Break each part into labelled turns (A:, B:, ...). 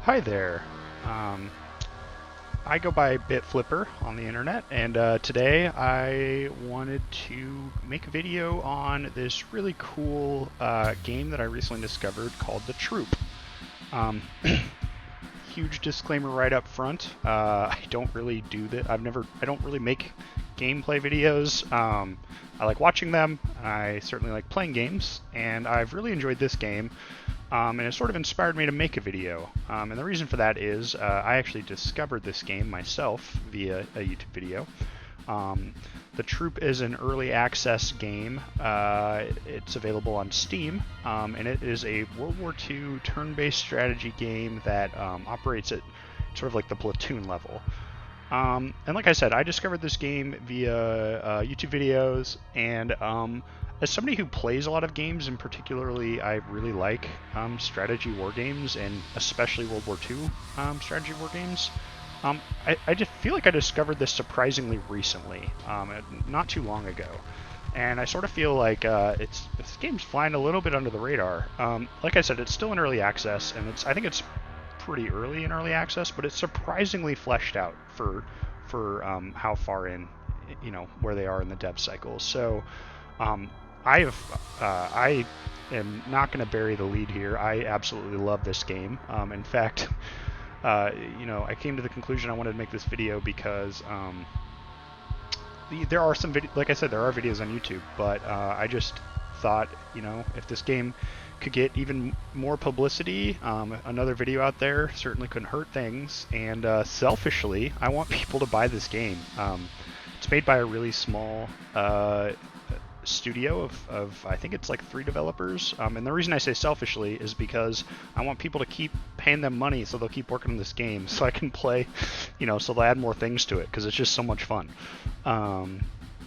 A: Hi there. Um, I go by BitFlipper on the internet, and today I wanted to make a video on this really cool game that I recently discovered called The Troop. Um, Huge disclaimer right up front. I don't really do that. I don't really make gameplay videos. I like watching them. I certainly like playing games, and I've really enjoyed this game. And it sort of inspired me to make a video. And the reason for that is I actually discovered this game myself via a YouTube video. The Troop is an early access game. It's available on Steam, and it is a World War II turn-based strategy game that operates at sort of like the Platoon level. And like I said, I discovered this game via YouTube videos, and as somebody who plays a lot of games, and particularly I really like strategy war games, and especially World War II strategy war games, I just feel like I discovered this surprisingly recently, not too long ago. And I sort of feel like this game's flying a little bit under the radar. Like I said, it's still in early access, and I think it's pretty early in early access, but it's surprisingly fleshed out for how far in, where they are in the dev cycle. So I am not going to bury the lead here. I absolutely love this game. In fact, I came to the conclusion I wanted to make this video because there are some like I said, there are videos on YouTube, but I just thought, if this game could get even more publicity, another video out there certainly couldn't hurt things. And selfishly, I want people to buy this game. It's made by a really small studio of I think it's like 3 developers, and the reason I say selfishly is because I want people to keep paying them money so they'll keep working on this game so I can play, so they'll add more things to it because it's just so much fun.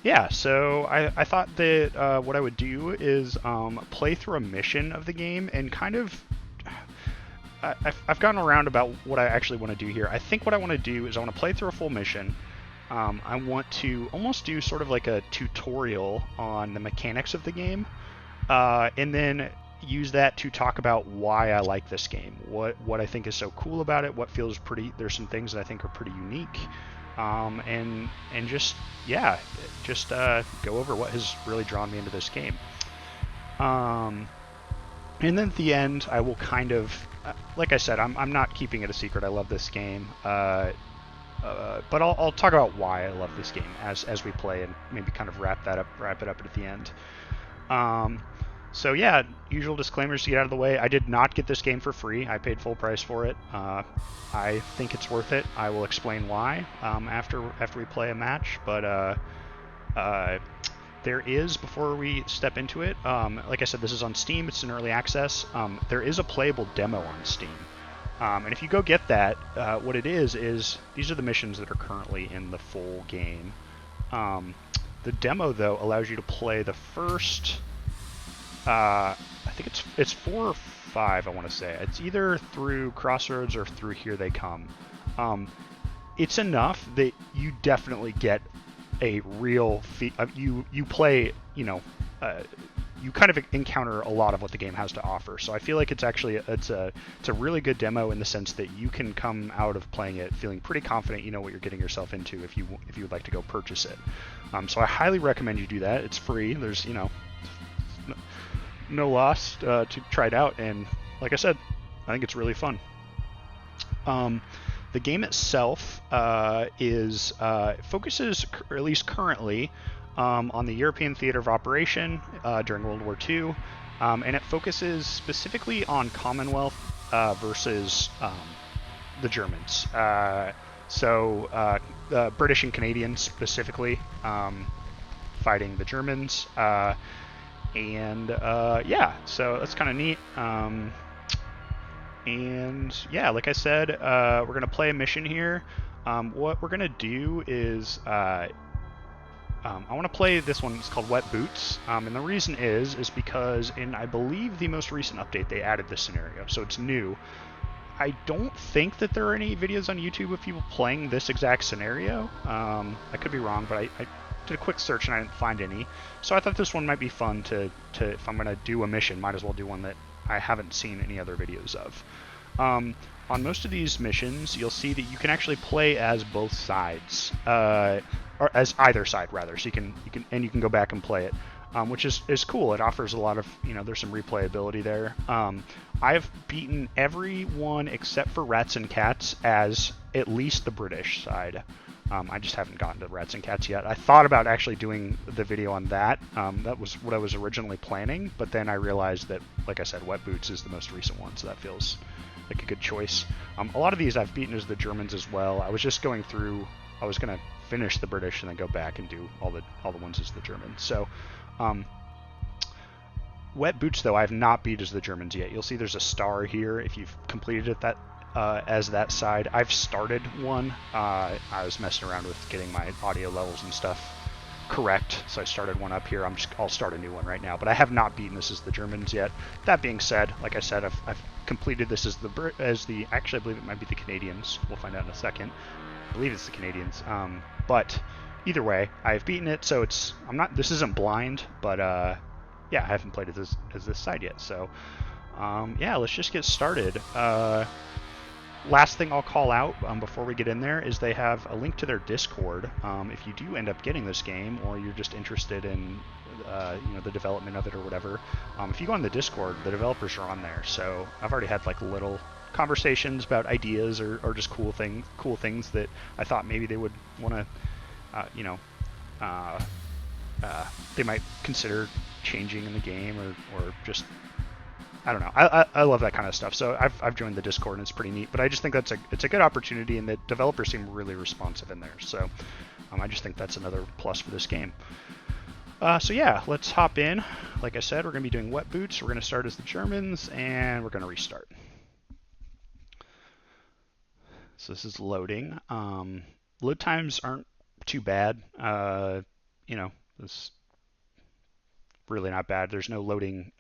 A: Yeah, so I thought that what I would do is play through a mission of the game and kind of I've gotten around about what I actually want to do here. I think what I want to do is I want to play through a full mission. I want to almost do sort of like a tutorial on the mechanics of the game, and then use that to talk about why I like this game, what I think is so cool about it, what feels pretty. There's some things that I think are pretty unique, and just go over what has really drawn me into this game. And then at the end, I will kind of, like I said, I'm not keeping it a secret. I love this game. But I'll talk about why I love this game as we play, and maybe kind of wrap it up at the end. So yeah, usual disclaimers to get out of the way. I did not get this game for free. I paid full price for it. I think it's worth it. I will explain why after we play a match. But there is, before we step into it, like I said, this is on Steam. It's in early access. There is a playable demo on Steam. And if you go get that, what it is these are the missions that are currently in the full game. The demo, though, allows you to play the first, I think it's 4 or 5, I want to say. It's either through Crossroads or through Here They Come. It's enough that you definitely get a real you play, you kind of encounter a lot of what the game has to offer. So I feel like it's a really good demo in the sense that you can come out of playing it feeling pretty confident you know what you're getting yourself into if you would like to go purchase it. So I highly recommend you do that. It's free. There's no loss to try it out, and like I said, I think it's really fun. The game itself focuses, or at least currently, on the European theater of operation during World War II, and it focuses specifically on Commonwealth versus the Germans. So the British and Canadians specifically fighting the Germans, and so that's kind of neat. And yeah, like I said, we're going to play a mission here. What we're going to do is I want to play this one. It's called Wet Boots, and the reason is because in, I believe, the most recent update they added this scenario, so it's new. I don't think that there are any videos on YouTube of people playing this exact scenario. I could be wrong, but I did a quick search and I didn't find any. So I thought this one might be fun to if I'm going to do a mission, might as well do one that I haven't seen any other videos of. On most of these missions, you'll see that you can actually play as both sides, or as either side rather. So you can go back and play it, which is cool. It offers a lot of, there's some replayability there. I've beaten everyone except for Rats and Cats as at least the British side. I just haven't gotten to Rats and Cats yet. I thought about actually doing the video on that. That was what I was originally planning, but then I realized that, like I said, Wet Boots is the most recent one, so that feels like a good choice. A lot of these I've beaten as the Germans as well. I was just going through. I was gonna finish the British and then go back and do all the ones as the Germans. So, Wet Boots though I have not beat as the Germans yet. You'll see there's a star here if you've completed it as that side. I've started one. I was messing around with getting my audio levels and stuff correct, so I started one up here. I'll start a new one right now, but I have not beaten this as the Germans yet. That being said, like I said, I've completed this as the actually I believe it might be the Canadians. We'll find out in a second. I believe it's the Canadians. But either way, I've beaten it, so this isn't blind, but yeah, I haven't played it as this side yet. So yeah, let's just get started. Last thing I'll call out before we get in there is they have a link to their Discord. If you do end up getting this game, or you're just interested in the development of it or whatever, if you go on the Discord, the developers are on there. So I've already had like little conversations about ideas or just cool things that I thought maybe they would want to they might consider changing in the game or just, I don't know. I love that kind of stuff. So I've joined the Discord and it's pretty neat. But I just think it's a good opportunity, and the developers seem really responsive in there. So I just think that's another plus for this game. So yeah, let's hop in. Like I said, we're going to be doing Wet Boots. We're going to start as the Germans, and we're going to restart. So this is loading. Load times aren't too bad. This really not bad. There's no loading,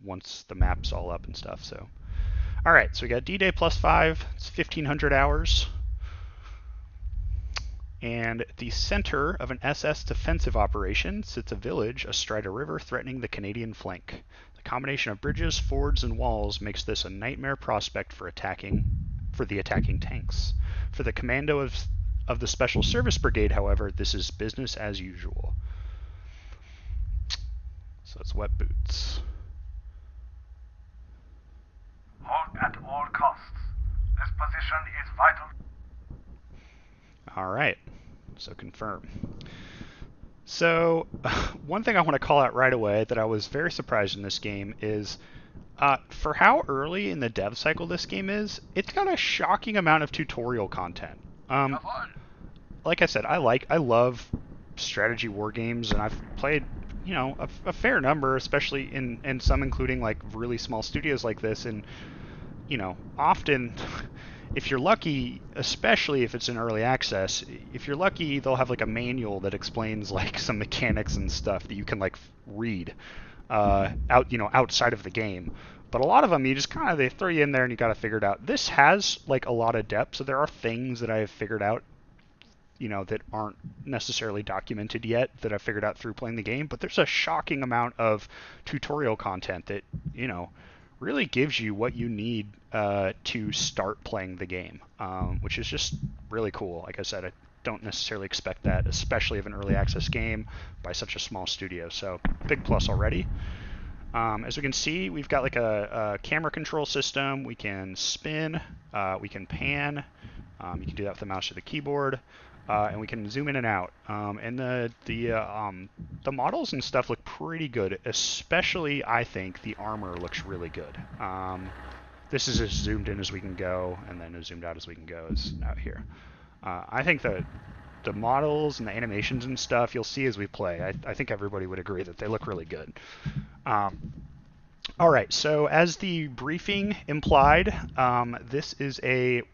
A: once the map's all up and stuff. So, all right. So we got D-Day +5. It's 1,500 hours. And at the center of an SS defensive operation sits a village astride a river threatening the Canadian flank. The combination of bridges, fords, and walls makes this a nightmare prospect for the attacking tanks. For the commando of the Special Service Brigade, however, this is business as usual. So it's Wet Boots.
B: Hold at all costs. This position is vital.
A: All right, so confirm. So one thing I want to call out right away that I was very surprised in this game is for how early in the dev cycle this game is, it's got a shocking amount of tutorial content. Like I said, I love strategy war games, and I've played a fair number, especially in some including like really small studios like this, and often if you're lucky, especially if it's in early access, if you're lucky, they'll have like a manual that explains like some mechanics and stuff that you can like read outside of the game. But a lot of them, you just they throw you in there and you got to figure it out. This has like a lot of depth, so there are things that I have figured out that aren't necessarily documented yet that I've figured out through playing the game, but there's a shocking amount of tutorial content that, really gives you what you need to start playing the game, which is just really cool. Like I said, I don't necessarily expect that, especially of an early access game by such a small studio, so big plus already. As we can see, we've got like a camera control system. We can spin, we can pan, you can do that with the mouse or the keyboard. And we can zoom in and out. And the models and stuff look pretty good, especially I think the armor looks really good. This is as zoomed in as we can go, and then as zoomed out as we can go is out here. I think the models and the animations and stuff you'll see as we play, I think everybody would agree that they look really good. All right, so as the briefing implied, this is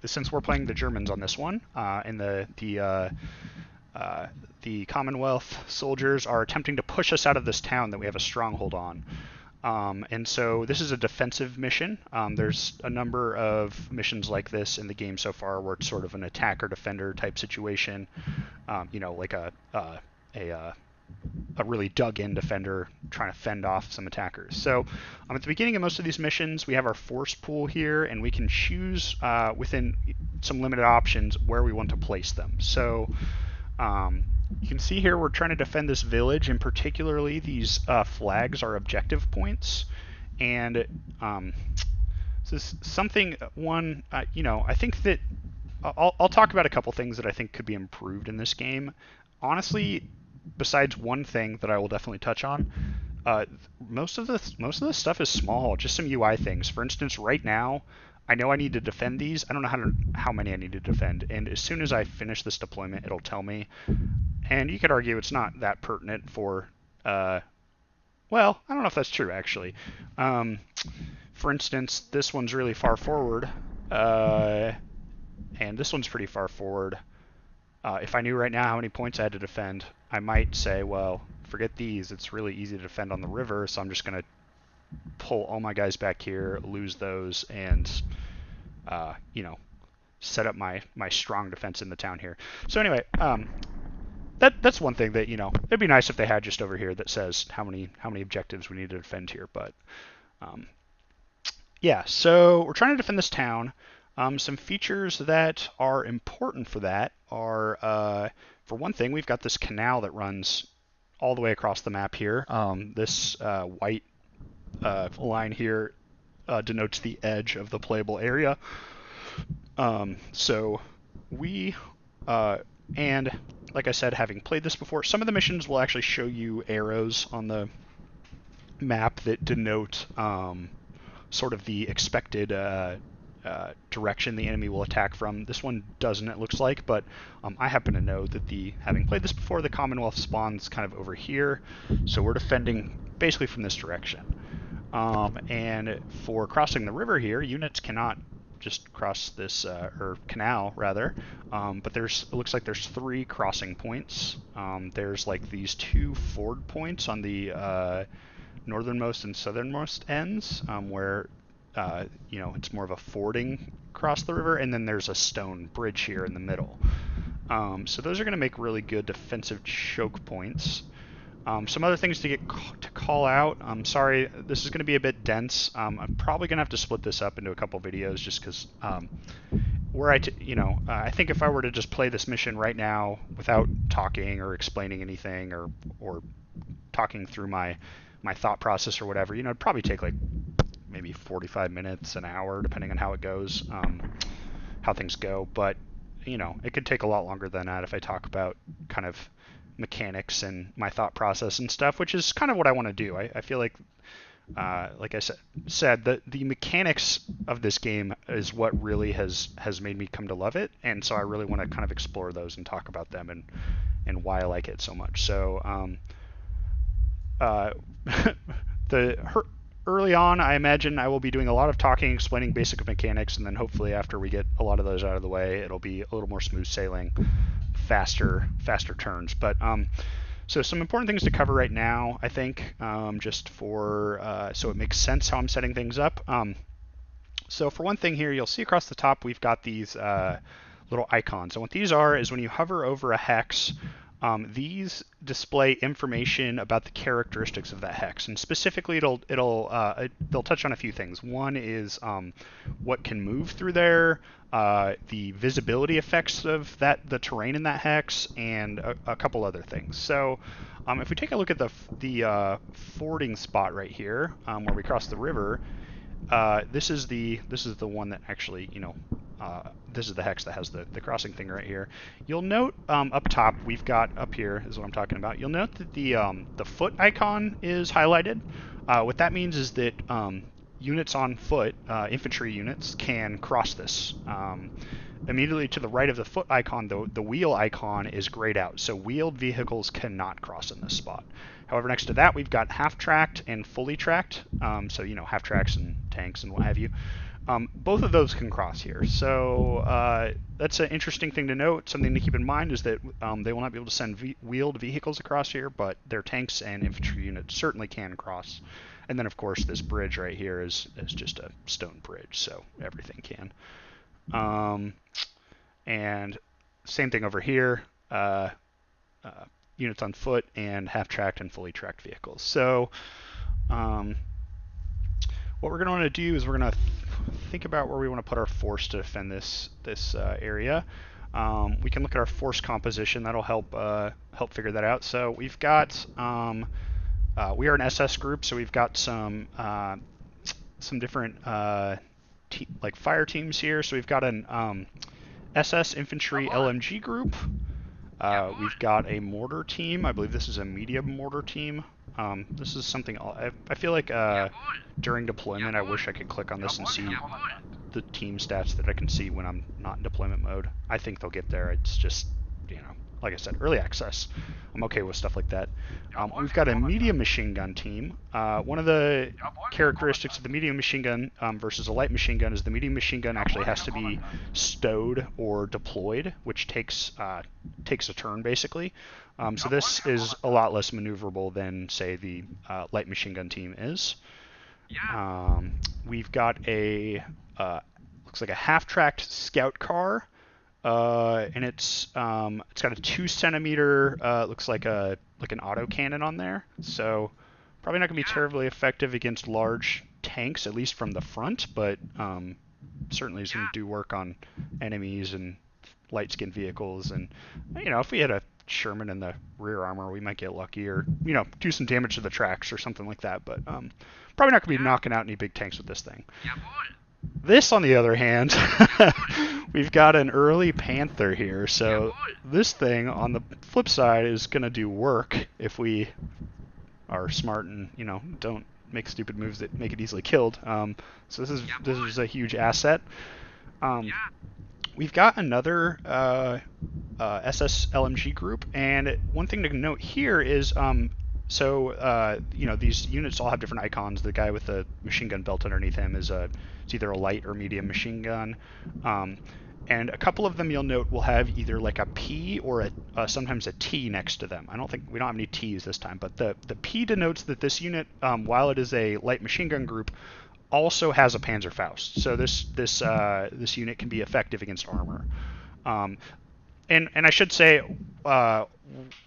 A: since we're playing the Germans on this one, and the Commonwealth soldiers are attempting to push us out of this town that we have a stronghold on. And so this is a defensive mission. There's a number of missions like this in the game so far where it's sort of an attacker-defender type situation, like a a really dug-in defender trying to fend off some attackers. So at the beginning of most of these missions, we have our force pool here, and we can choose within some limited options where we want to place them. So you can see here we're trying to defend this village, and particularly these flags are objective points. And this is something, I think that I'll talk about a couple things that I think could be improved in this game. Honestly, besides one thing that I will definitely touch on, uh, most of the stuff is small, just some UI things. For instance, right now, I know I need to defend these. I don't know how many I need to defend, and as soon as I finish this deployment, it'll tell me. And you could argue it's not that pertinent for, well, I don't know if that's true actually. Um, for instance, this one's really far forward, and this one's pretty far forward. If I knew right now how many points I had to defend, I might say, well, forget these. It's really easy to defend on the river, so I'm just going to pull all my guys back here, lose those, and set up my strong defense in the town here. So anyway, that's one thing that it'd be nice if they had just over here that says how many objectives we need to defend here. But um, yeah, so we're trying to defend this town. Some features that are important for that are, for one thing, we've got this canal that runs all the way across the map here. This white line here denotes the edge of the playable area. So we, and like I said, having played this before, some of the missions will actually show you arrows on the map that denote sort of the expected direction the enemy will attack from. This one doesn't, it looks like, but I happen to know that having played this before, the Commonwealth spawns kind of over here, so we're defending basically from this direction. And for crossing the river here, units cannot just cross this, or canal rather, but it looks like there's 3 crossing points. There's like these 2 ford points on the northernmost and southernmost ends, where it's more of a fording across the river, and then there's a stone bridge here in the middle. So those are going to make really good defensive choke points. Some other things to call out. I'm sorry, this is going to be a bit dense. I'm probably going to have to split this up into a couple videos just because I think if I were to just play this mission right now without talking or explaining anything or talking through my thought process or whatever, it'd probably take like maybe 45 minutes, an hour, depending on how it goes, how things go. But it could take a lot longer than that if I talk about kind of mechanics and my thought process and stuff, which is kind of what I want to do. I feel like I said, the mechanics of this game is what really has made me come to love it, and so I really want to kind of explore those and talk about them and why I like it so much. So early on, I imagine I will be doing a lot of talking, explaining basic mechanics, and then hopefully after we get a lot of those out of the way, it'll be a little more smooth sailing, faster turns. But so some important things to cover right now, I think, just for so it makes sense how I'm setting things up. So for one thing here, you'll see across the top we've got these little icons. And what these are is when you hover over a hex, these display information about the characteristics of that hex, and specifically they'll touch on a few things. One is what can move through there, the visibility effects of the terrain in that hex, and a couple other things. So if we take a look at the fording spot right here, where we cross the river, this is the one that actually, this is the hex that has the crossing thing right here. You'll note up top, we've got up here is what I'm talking about. You'll note that the foot icon is highlighted. What that means is that units on foot, infantry units, can cross this. Immediately to the right of the foot icon, the wheel icon is grayed out, so wheeled vehicles cannot cross in this spot. However, next to that, we've got half-tracked and fully tracked, so half-tracks and tanks and what have you. Both of those can cross here, so that's an interesting thing to note. Something to keep in mind is that they will not be able to send wheeled vehicles across here, but their tanks and infantry units certainly can cross. And then, of course, this bridge right here is just a stone bridge, so everything can. And same thing over here. units on foot, and half-tracked and fully tracked vehicles. So what we're going to want to do is we're going to think about where we want to put our force to defend this area. We can look at our force composition. That'll help figure that out. So we've got we are an SS group, so we've got some different like fire teams here. So we've got an SS infantry LMG group. We've got a mortar team. I believe this is a medium mortar team. This is something I feel like during deployment I wish I could click on this and see the team stats that I can see when I'm not in deployment mode. I think they'll get there. It's just, like I said, early access. I'm okay with stuff like that. We've got a medium machine gun team. One of the characteristics of the medium machine gun versus a light machine gun is the medium machine gun actually has to be stowed or deployed, which takes a turn basically. So this is a lot less maneuverable than, say, the light machine gun team is. We've got a looks like a half-tracked scout car, and it's got a 2 centimeter looks like an autocannon on there. So probably not going to be terribly effective against large tanks, at least from the front, but certainly is going to do work on enemies and light-skinned vehicles. And if we had a Sherman in the rear armor, we might get lucky, or do some damage to the tracks or something like that. But probably not going to be knocking out any big tanks with this thing. This, on the other hand, we've got an early Panther here. So this thing, on the flip side, is going to do work if we are smart and don't make stupid moves that make it easily killed. So this is a huge asset. We've got another SS LMG group, and one thing to note here is these units all have different icons. The guy with the machine gun belt underneath him is it's either a light or medium machine gun. And a couple of them, you'll note, will have either like a P or sometimes a T next to them. We don't have any T's this time, but the P denotes that this unit, while it is a light machine gun group, also has a Panzerfaust. So this unit can be effective against armor. And I should say,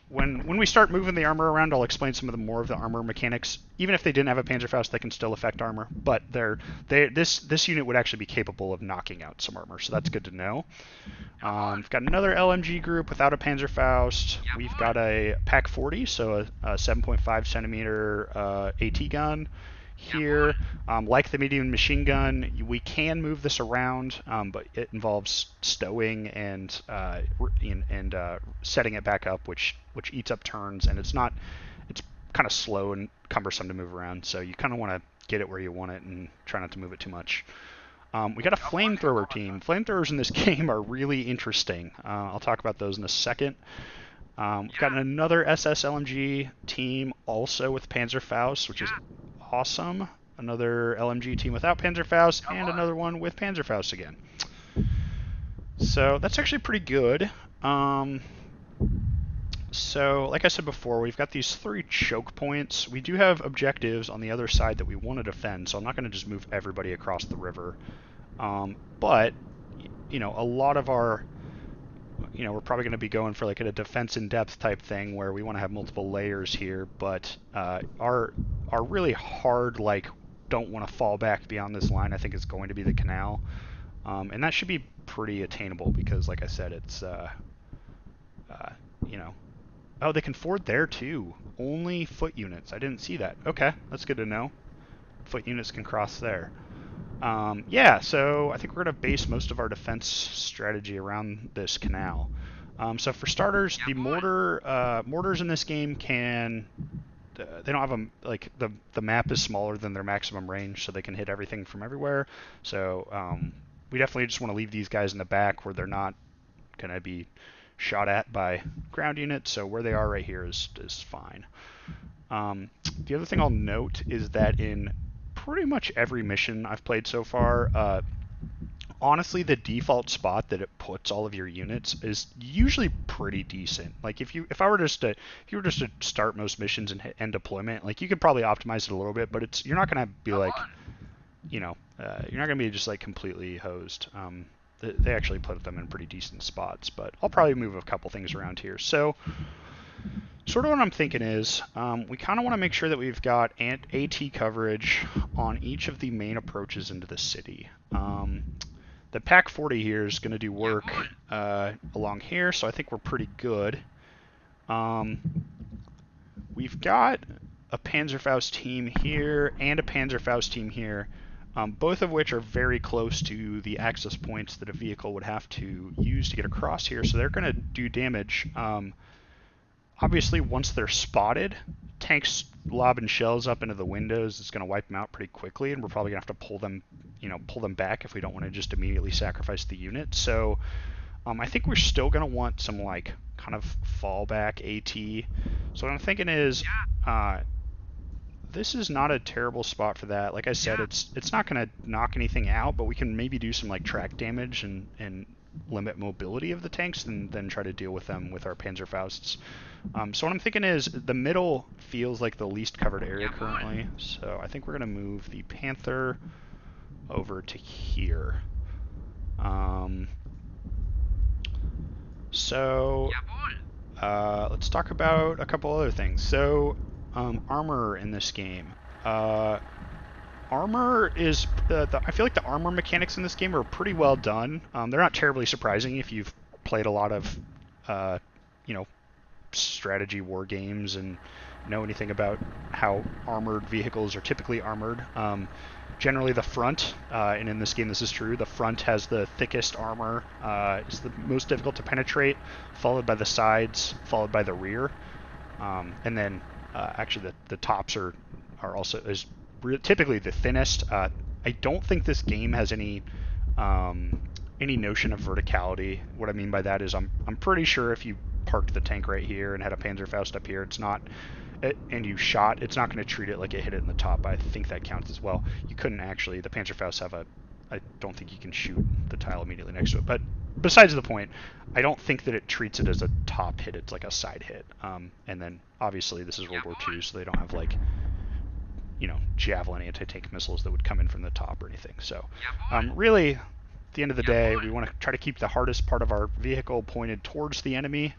A: when we start moving the armor around, I'll explain some of the more of the armor mechanics. Even if they didn't have a Panzerfaust, they can still affect armor. But this unit would actually be capable of knocking out some armor, so that's good to know. We've got another LMG group without a Panzerfaust. We've got a PaK 40, so a 7.5 centimeter AT gun. Here, like the medium machine gun, we can move this around, but it involves stowing and setting it back up, which eats up turns, and it's kind of slow and cumbersome to move around. So you kind of want to get it where you want it and try not to move it too much. We got a flamethrower team. Flamethrowers in this game are really interesting. I'll talk about those in a second. We've got another SS LMG team also with Panzerfaust, which is awesome. Another LMG team without Panzerfaust, and another one with Panzerfaust again. So that's actually pretty good. So like I said before, we've got these 3 choke points. We do have objectives on the other side that we want to defend, so I'm not going to just move everybody across the river. But a lot of our we're probably going to be going for like a defense in depth type thing where we want to have multiple layers here, but our really hard, don't want to fall back beyond this line, I think is going to be the canal. And that should be pretty attainable because, like I said, it's oh, they can ford there too. Only foot units. I didn't see that. Okay, that's good to know. Foot units can cross there. Yeah, so I think we're going to base most of our defense strategy around this canal. So for starters, the mortars in this game they don't have the map is smaller than their maximum range, so they can hit everything from everywhere. So we definitely just want to leave these guys in the back where they're not going to be shot at by ground units. So where they are right here is fine. The other thing I'll note is that in pretty much every mission I've played so far, honestly, the default spot that it puts all of your units is usually pretty decent. Like if you were just to start most missions and end deployment, like you could probably optimize it a little bit, but you're not gonna be you're not gonna be just like completely hosed. They actually put them in pretty decent spots, but I'll probably move a couple things around here. So Sort of what I'm thinking is we kind of want to make sure that we've got AT coverage on each of the main approaches into the city. The Pack 40 here is going to do work along here, so I think we're pretty good. We've got a Panzerfaust team here and a Panzerfaust team here, both of which are very close to the access points that a vehicle would have to use to get across here, so they're going to do damage. Obviously, once they're spotted, tanks lobbing shells up into the windows is going to wipe them out pretty quickly, and we're probably going to have to pull them back if we don't want to just immediately sacrifice the unit. So I think we're still going to want some like kind of fallback AT. So what I'm thinking is this is not a terrible spot for that. Like I said, it's not going to knock anything out, but we can maybe do some like track damage and limit mobility of the tanks and then try to deal with them with our Panzerfausts. So what I'm thinking is the middle feels like the least covered area currently, so I think we're going to move the Panther over to here. Let's talk about a couple other things. So armor in this game. Armor is, I feel like the armor mechanics in this game are pretty well done. They're not terribly surprising if you've played a lot of, strategy war games and know anything about how armored vehicles are typically armored. Generally the front, and in this game this is true, the front has the thickest armor, it's the most difficult to penetrate, followed by the sides, followed by the rear. And then actually the tops are also typically the thinnest. I don't think this game has any notion of verticality. What I mean by that is I'm pretty sure if you parked the tank right here and had a Panzerfaust up here, and you shot, it's not going to treat it like it hit it in the top. I think that counts as well. You couldn't actually, the Panzerfausts have I don't think you can shoot the tile immediately next to it. But besides the point, I don't think that it treats it as a top hit. It's like a side hit. And then obviously this is World War II, so they don't have like, javelin anti-tank missiles that would come in from the top or anything. So really, at the end of the day, we want to try to keep the hardest part of our vehicle pointed towards the enemy.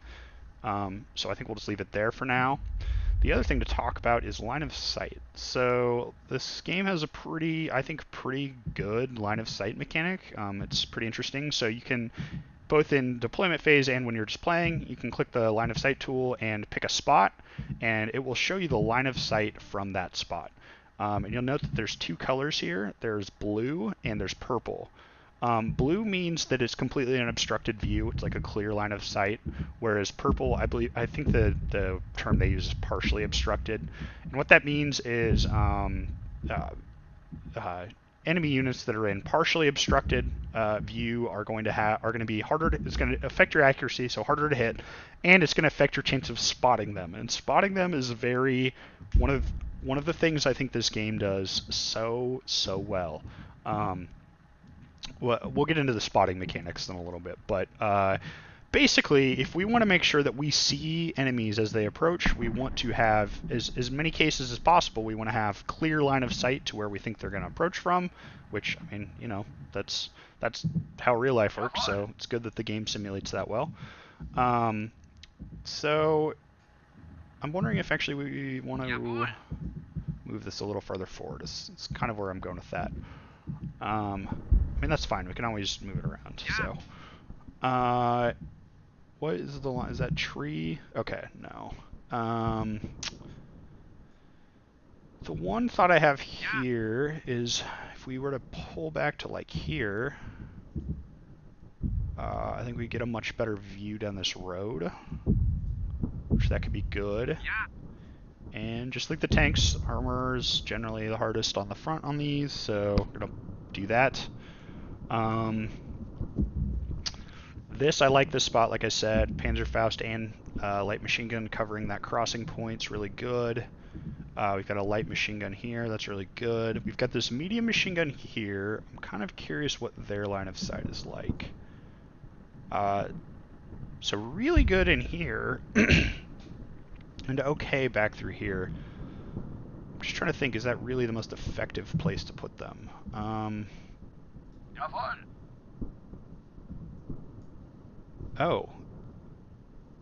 A: So I think we'll just leave it there for now. The other thing to talk about is line of sight. So this game has a pretty good line of sight mechanic. It's pretty interesting. So you can, both in deployment phase and when you're just playing, you can click the line of sight tool and pick a spot, and it will show you the line of sight from that spot. And you'll note that there's two colors here. There's blue and there's purple. Blue means that it's completely unobstructed view. It's like a clear line of sight, whereas purple, I think the term they use is partially obstructed. And what that means is enemy units that are in partially obstructed view are going to be harder. It's going to affect your accuracy, so harder to hit, and it's going to affect your chance of spotting them. And spotting them is one of the things I think this game does so well. We'll get into the spotting mechanics in a little bit, but basically, if we want to make sure that we see enemies as they approach, we want to have, as many cases as possible, we want to have clear line of sight to where we think they're going to approach from, which, I mean, that's how real life works, so it's good that the game simulates that well. So I'm wondering if actually we want to move this a little farther forward. It's kind of where I'm going with that. I mean, that's fine. We can always move it around. So, what is the line? Is that tree? Okay, no. The one thought I have here is if we were to pull back to like here, I think we get a much better view down this road, which that could be good. And just like the tanks, armor is generally the hardest on the front on these, so we're gonna do that. I like this spot, like I said, Panzerfaust and light machine gun covering that crossing point's really good. We've got a light machine gun here, that's really good. We've got this medium machine gun here. I'm kind of curious what their line of sight is like. So really good in here, and okay back through here. I'm just trying to think, is that really the most effective place to put them? Oh,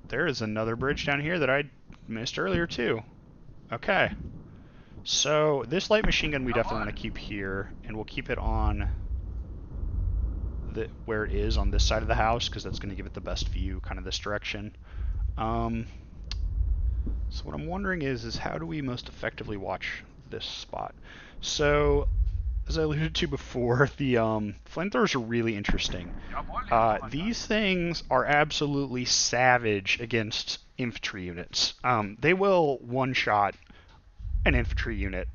A: there is another bridge down here that I missed earlier too. Okay. So this light machine gun we definitely want to keep here, and we'll keep it on where it is on this side of the house, because that's going to give it the best view, kind of this direction. So what I'm wondering is how do we most effectively watch this spot? So as I alluded to before, the flamethrowers are really interesting. These things are absolutely savage against infantry units. They will one-shot an infantry unit.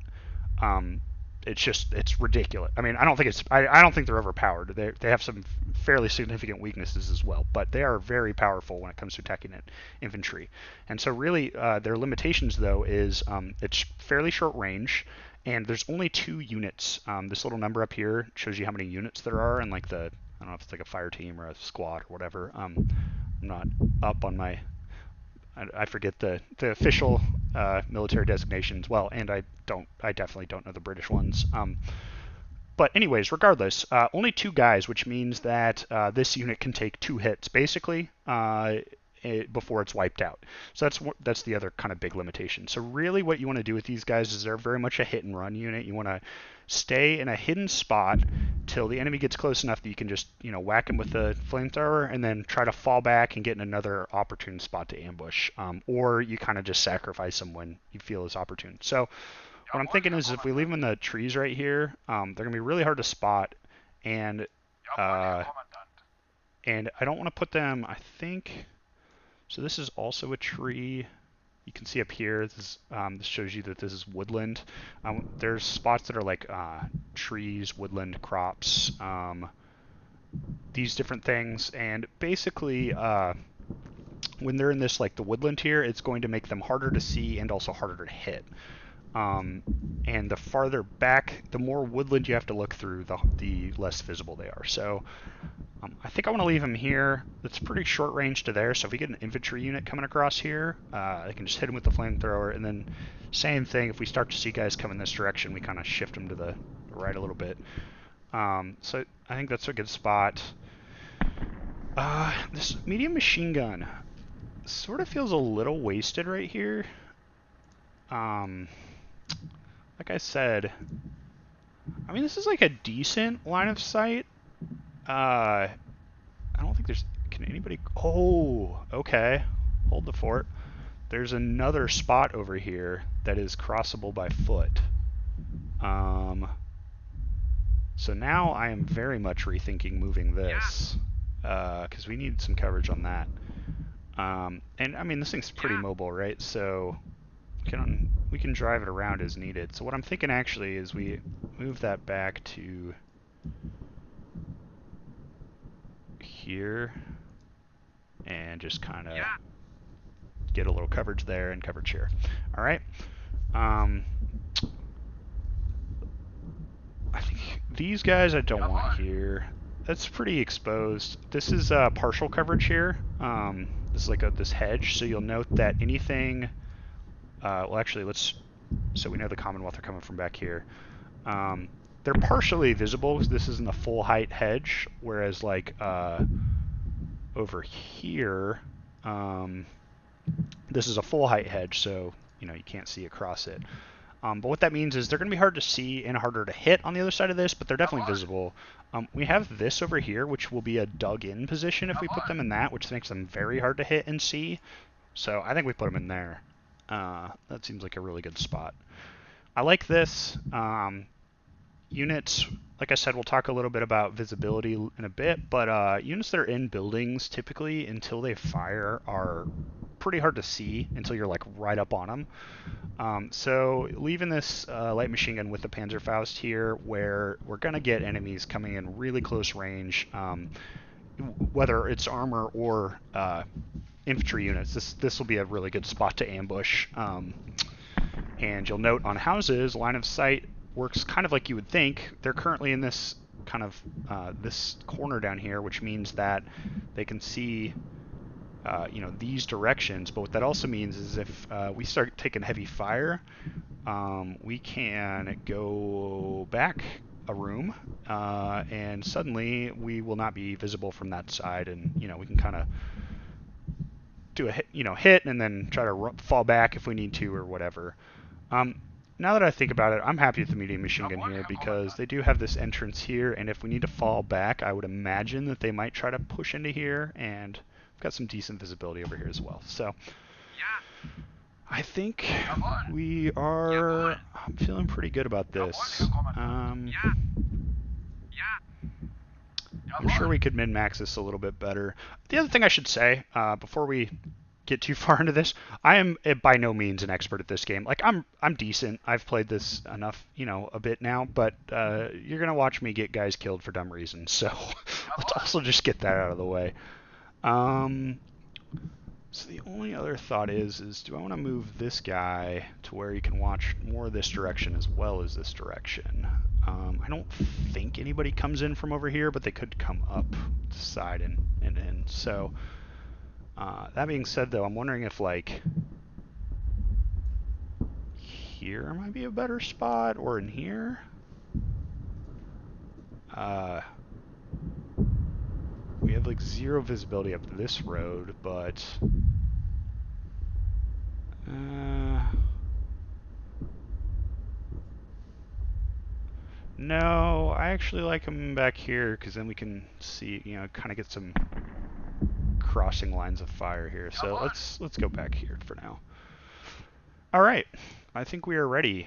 A: It's ridiculous. I mean, I don't think they're overpowered. They have some fairly significant weaknesses as well, but they are very powerful when it comes to attacking infantry. And so really, their limitations though is it's fairly short range, and there's only 2 units. This little number up here shows you how many units there are, and like I don't know if it's like a fire team or a squad or whatever. I'm not up on my I forget the official military designations. Well, and I definitely don't know the British ones. But anyways, regardless, only 2 guys, which means that this unit can take 2 hits basically before it's wiped out. So that's the other kind of big limitation. So really, what you want to do with these guys is they're very much a hit and run unit. You want to stay in a hidden spot till the enemy gets close enough that you can just whack him with the flamethrower and then try to fall back and get in another opportune spot to ambush, or you kind of just sacrifice them when you feel it's opportune. So what I'm thinking is if we leave them in the trees right here, they're gonna be really hard to spot, and I don't want to put them. I think so. This is also a tree. You can see up here, this shows you that this is woodland. There's spots that are like trees, woodland, crops, these different things, and basically when they're in this like the woodland here, it's going to make them harder to see and also harder to hit. And the farther back, the more woodland you have to look through, the less visible they are. So I think I want to leave him here. It's pretty short range to there, so if we get an infantry unit coming across here, I can just hit him with the flamethrower, and then same thing, if we start to see guys come in this direction, we kind of shift them to the right a little bit. So I think that's a good spot. This medium machine gun sort of feels a little wasted right here. Like I said, I mean, this is like a decent line of sight. I don't think there's... Can anybody... Oh, okay. Hold the fort. There's another spot over here that is crossable by foot. So now I am very much rethinking moving this, because we need some coverage on that. And I mean, this thing's pretty mobile, right? So we can drive it around as needed. So what I'm thinking actually is we move that back to here and just kind of get a little coverage there and coverage here. All right. I think these guys I don't want here. That's pretty exposed. This is partial coverage here. This is like this hedge, so you'll note that anything... well, actually, so we know the Commonwealth are coming from back here. They're partially visible because this isn't a full height hedge, whereas like over here, this is a full height hedge, so you can't see across it. But what that means is they're going to be hard to see and harder to hit on the other side of this, but they're definitely visible. We have this over here, which will be a dug-in position if we put them in that, which makes them very hard to hit and see. So I think we put them in there. That seems like a really good spot. I like this. Units, like I said, we'll talk a little bit about visibility in a bit, but units that are in buildings typically until they fire are pretty hard to see until you're like right up on them. So leaving this light machine gun with the Panzerfaust here, where we're going to get enemies coming in really close range, whether it's armor or infantry units, this will be a really good spot to ambush. And you'll note on houses, line of sight works kind of like you would think. They're currently in this kind of this corner down here, which means that they can see these directions. But what that also means is if we start taking heavy fire, we can go back a room, and suddenly we will not be visible from that side, and we can kind of do a hit and then try to fall back if we need to or whatever. Now that I think about it, I'm happy with the medium machine gun here because they do have this entrance here, and if we need to fall back, I would imagine that they might try to push into here, and we've got some decent visibility over here as well. So I think we are. I'm feeling pretty good about this. I'm sure we could min-max this a little bit better. The other thing I should say before we get too far into this, I am by no means an expert at this game. Like I'm decent. I've played this enough, a bit now, but you're gonna watch me get guys killed for dumb reasons. So let's also just get that out of the way. So the only other thought is do I want to move this guy to where he can watch more of this direction as well as this direction? I don't think anybody comes in from over here, but they could come up the side and in. So that being said, though, I'm wondering if like here might be a better spot or in here. We have like 0 visibility up this road, but no, I actually like them back here because then we can see, kind of get some crossing lines of fire here. So let's go back here for now. All right, I think we are ready.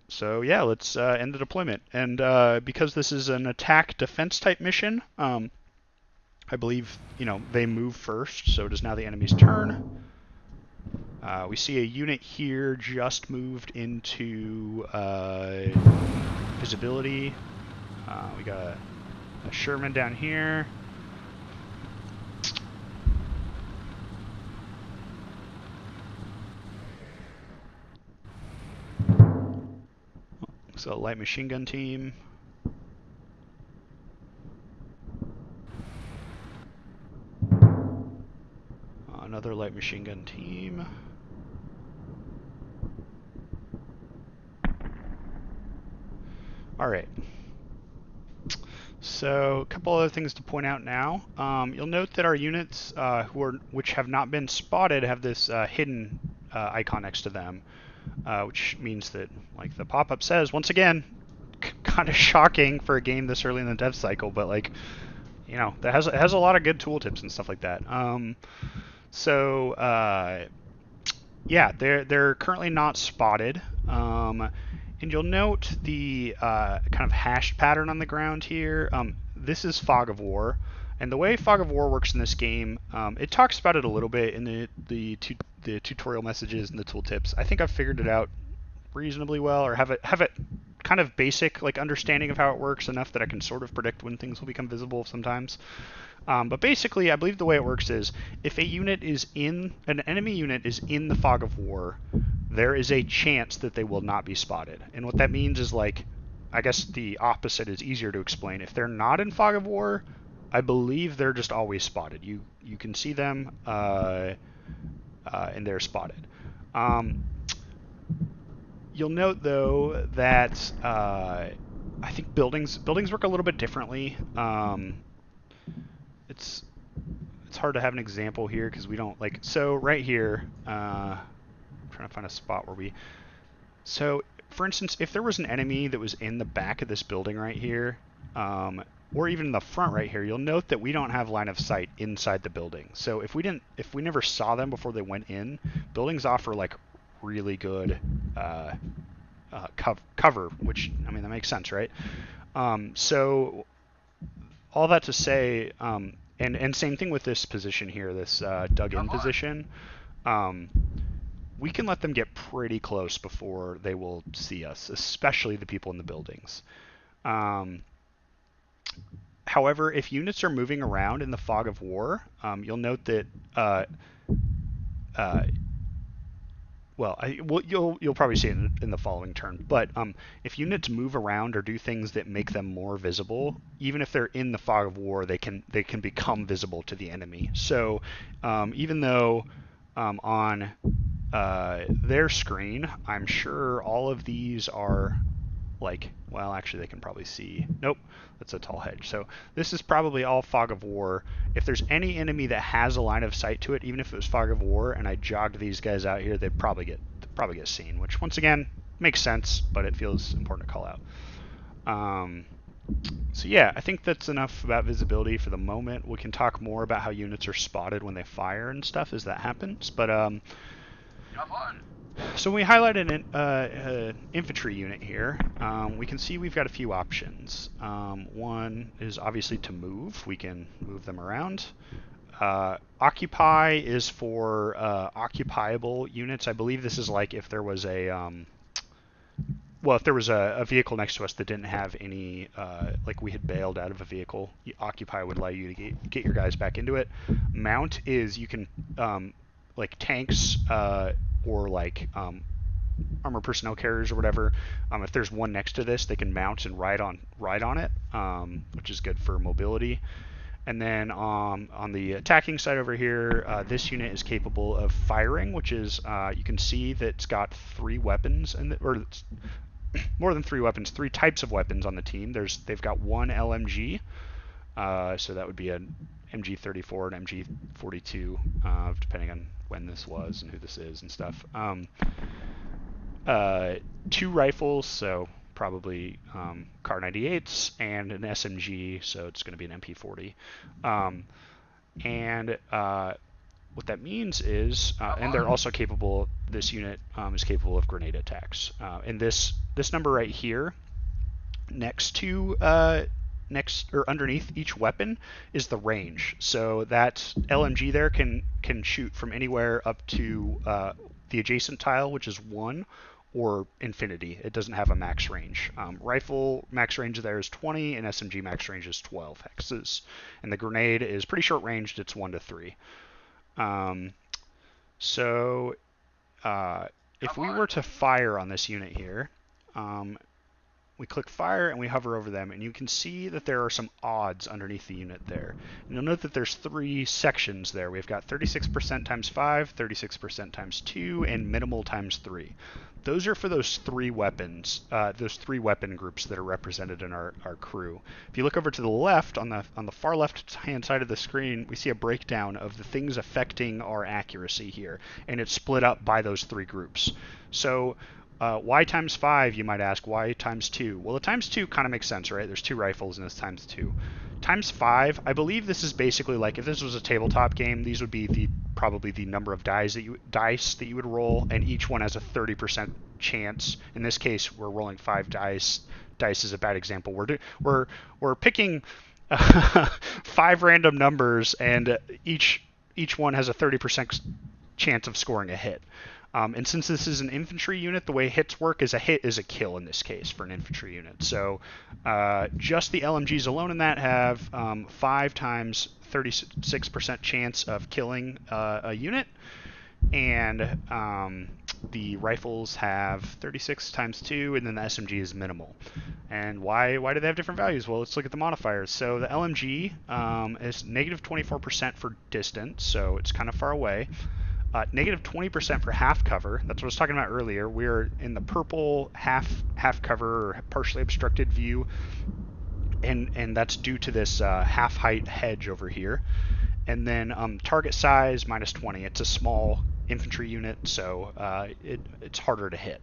A: So yeah, let's end the deployment. And because this is an attack defense type mission, I believe they move first, so it is now the enemy's turn. We see a unit here just moved into visibility. We got a Sherman down here. So light machine gun team. Another light machine gun team. All right. So a couple other things to point out now. You'll note that our units which have not been spotted have this hidden icon next to them, which means that, like the pop-up says, once again, kind of shocking for a game this early in the dev cycle, but like, that has a lot of good tooltips and stuff like that. Yeah, they're currently not spotted. And you'll note the kind of hashed pattern on the ground here. This is Fog of War. And the way Fog of War works in this game, it talks about it a little bit in the tutorial messages and the tooltips. I think I've figured it out reasonably well, or have it kind of basic like understanding of how it works enough that I can sort of predict when things will become visible sometimes. But basically, I believe the way it works is if an enemy unit is in the Fog of War, there is a chance that they will not be spotted. And what that means is, like, I guess the opposite is easier to explain. If they're not in Fog of War, I believe they're just always spotted. You can see them and they're spotted. You'll note though that I think buildings work a little bit differently. It's hard to have an example here because we don't like. So right here, I'm trying to find a spot where So for instance, if there was an enemy that was in the back of this building right here, or even in the front right here, you'll note that we don't have line of sight inside the building. So if we never saw them before they went in, buildings offer like really good cover, which, I mean, that makes sense, right? So all that to say, and same thing with this position here, this dug-in position. We can let them get pretty close before they will see us, especially the people in the buildings. However, if units are moving around in the Fog of War, you'll note that you'll probably see it in the following turn. But if units move around or do things that make them more visible, even if they're in the Fog of War, they can become visible to the enemy. So even though on their screen, I'm sure all of these are like, well, actually they can probably see. Nope, that's a tall hedge. So this is probably all fog of war. If there's any enemy that has a line of sight to it, even if it was fog of war, and I jogged these guys out here, they'd probably get seen. Which once again makes sense, but it feels important to call out. So yeah, I think that's enough about visibility for the moment. We can talk more about how units are spotted when they fire and stuff as that happens. But so when we highlight an infantry unit here, we can see we've got a few options. One is obviously to move. We can move them around. Occupy is for occupiable units. I believe this is like if there was if there was a vehicle next to us that didn't have any, like we had bailed out of a vehicle, Occupy would allow you to get your guys back into it. Mount is you can, like tanks or like armored personnel carriers or whatever. If there's one next to this, they can mount and ride on it, which is good for mobility. And then on the attacking side over here, this unit is capable of firing, which is you can see that it's got 3 weapons, or more than 3 weapons, 3 types of weapons on the team. They've got 1 LMG, so that would be an MG34 and MG42, depending on when this was and who this is and stuff. 2 rifles, so probably Kar 98s, and an SMG, so it's going to be an MP40. What that means is, and they're also capable. This unit is capable of grenade attacks. And this number right here, next or underneath each weapon, is the range. So that LMG there can shoot from anywhere up to the adjacent tile, which is 1, or infinity. It doesn't have a max range. Rifle max range there is 20, and SMG max range is 12 hexes. And the grenade is pretty short ranged. It's 1 to 3. If we were to fire on this unit here, we click fire and we hover over them, and you can see that there are some odds underneath the unit there. And you'll note that there's 3 sections there. We've got 36% times 5, 36% times 2, and minimal times 3. Those are for those 3 weapons, those 3 weapon groups that are represented in our crew. If you look over to the left, on the far left-hand side of the screen, we see a breakdown of the things affecting our accuracy here, and it's split up by those 3 groups. So why times 5, you might ask? Why times 2? Well, the times 2 kind of makes sense, right? There's 2 rifles and it's times 2. Times 5, I believe this is basically like if this was a tabletop game, these would be probably the number of dice that you would roll, and each one has a 30% chance. In this case, we're rolling 5 dice. Dice is a bad example. We're picking 5 random numbers, and each one has a 30% chance of scoring a hit. And since this is an infantry unit, the way hits work is a hit is a kill in this case for an infantry unit. So just the LMGs alone in that have 5 times 36% chance of killing a unit. And the rifles have 36 times 2, and then the SMG is minimal. And why do they have different values? Well, let's look at the modifiers. So the LMG is negative 24% for distance, so it's kind of far away. Negative 20% for half cover. That's what I was talking about earlier. We're in the purple half cover or partially obstructed view, and that's due to this half height hedge over here. And then target size minus 20. It's a small infantry unit, so it's harder to hit.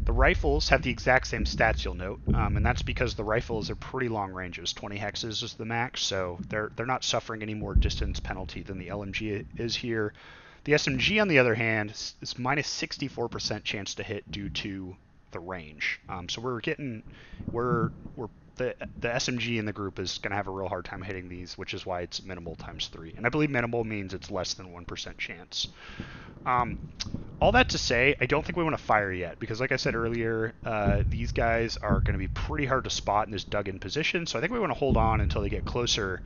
A: The rifles have the exact same stats, you'll note, and that's because the rifles are pretty long ranges. 20 hexes is the max, so they're not suffering any more distance penalty than the LMG is here. The SMG, on the other hand, is minus 64% chance to hit due to the range. So the SMG in the group is going to have a real hard time hitting these, which is why it's minimal times 3. And I believe minimal means it's less than 1% chance. All that to say, I don't think we want to fire yet, because like I said earlier, these guys are going to be pretty hard to spot in this dug-in position, so I think we want to hold on until they get closer.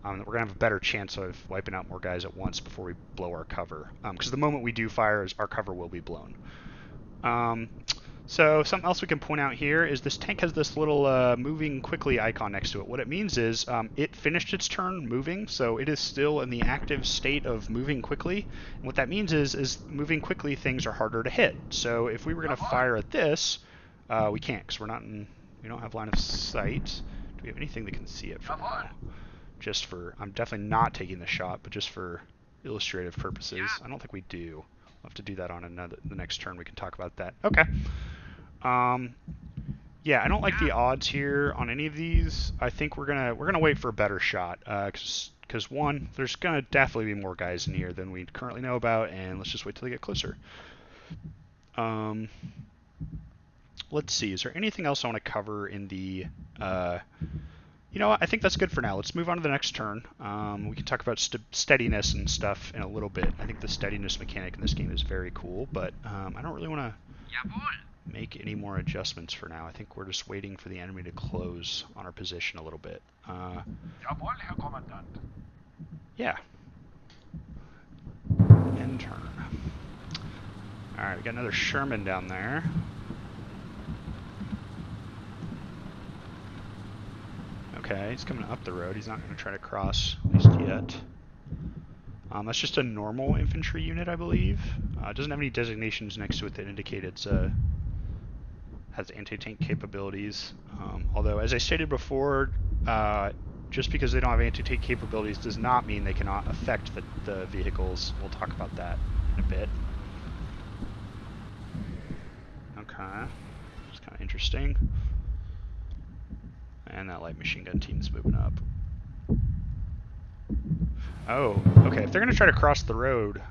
A: We're going to have a better chance of wiping out more guys at once before we blow our cover. Because the moment we do fire, our cover will be blown. So something else we can point out here is this tank has this little moving quickly icon next to it. What it means is it finished its turn moving, so it is still in the active state of moving quickly. And what that means is moving quickly things are harder to hit. So if we were going to fire at this, We can't because we don't have line of sight. Do we have anything that can see it from now? Just for, I'm definitely not taking the shot, but just for illustrative purposes. I don't think we do. We'll have to do that on the next turn. We can talk about that. Okay. Yeah, I don't like the odds here on any of these. I think we're gonna wait for a better shot, because one, there's gonna definitely be more guys in here than we currently know about, and let's just wait till they get closer. Let's see. Is there anything else I want to cover in the? You know what? I think that's good for now. Let's move on to the next turn. We can talk about steadiness and stuff in a little bit. I think the steadiness mechanic in this game is very cool, but I don't really want to make any more adjustments for now. I think we're just waiting for the enemy to close on our position a little bit.
B: Jawohl, Herr Kommandant.
A: Yeah. End turn. Alright, we got another Sherman down there. Okay, he's coming up the road. He's not going to try to cross, at least yet. That's just a normal infantry unit, I believe. It doesn't have any designations next to it that indicate it's has anti-tank capabilities. Although, as I stated before, just because they don't have anti-tank capabilities does not mean they cannot affect the vehicles. We'll talk about that in a bit. Okay, it's kind of interesting. And that light machine gun team's moving up. Oh, okay. If they're going to try to cross the road,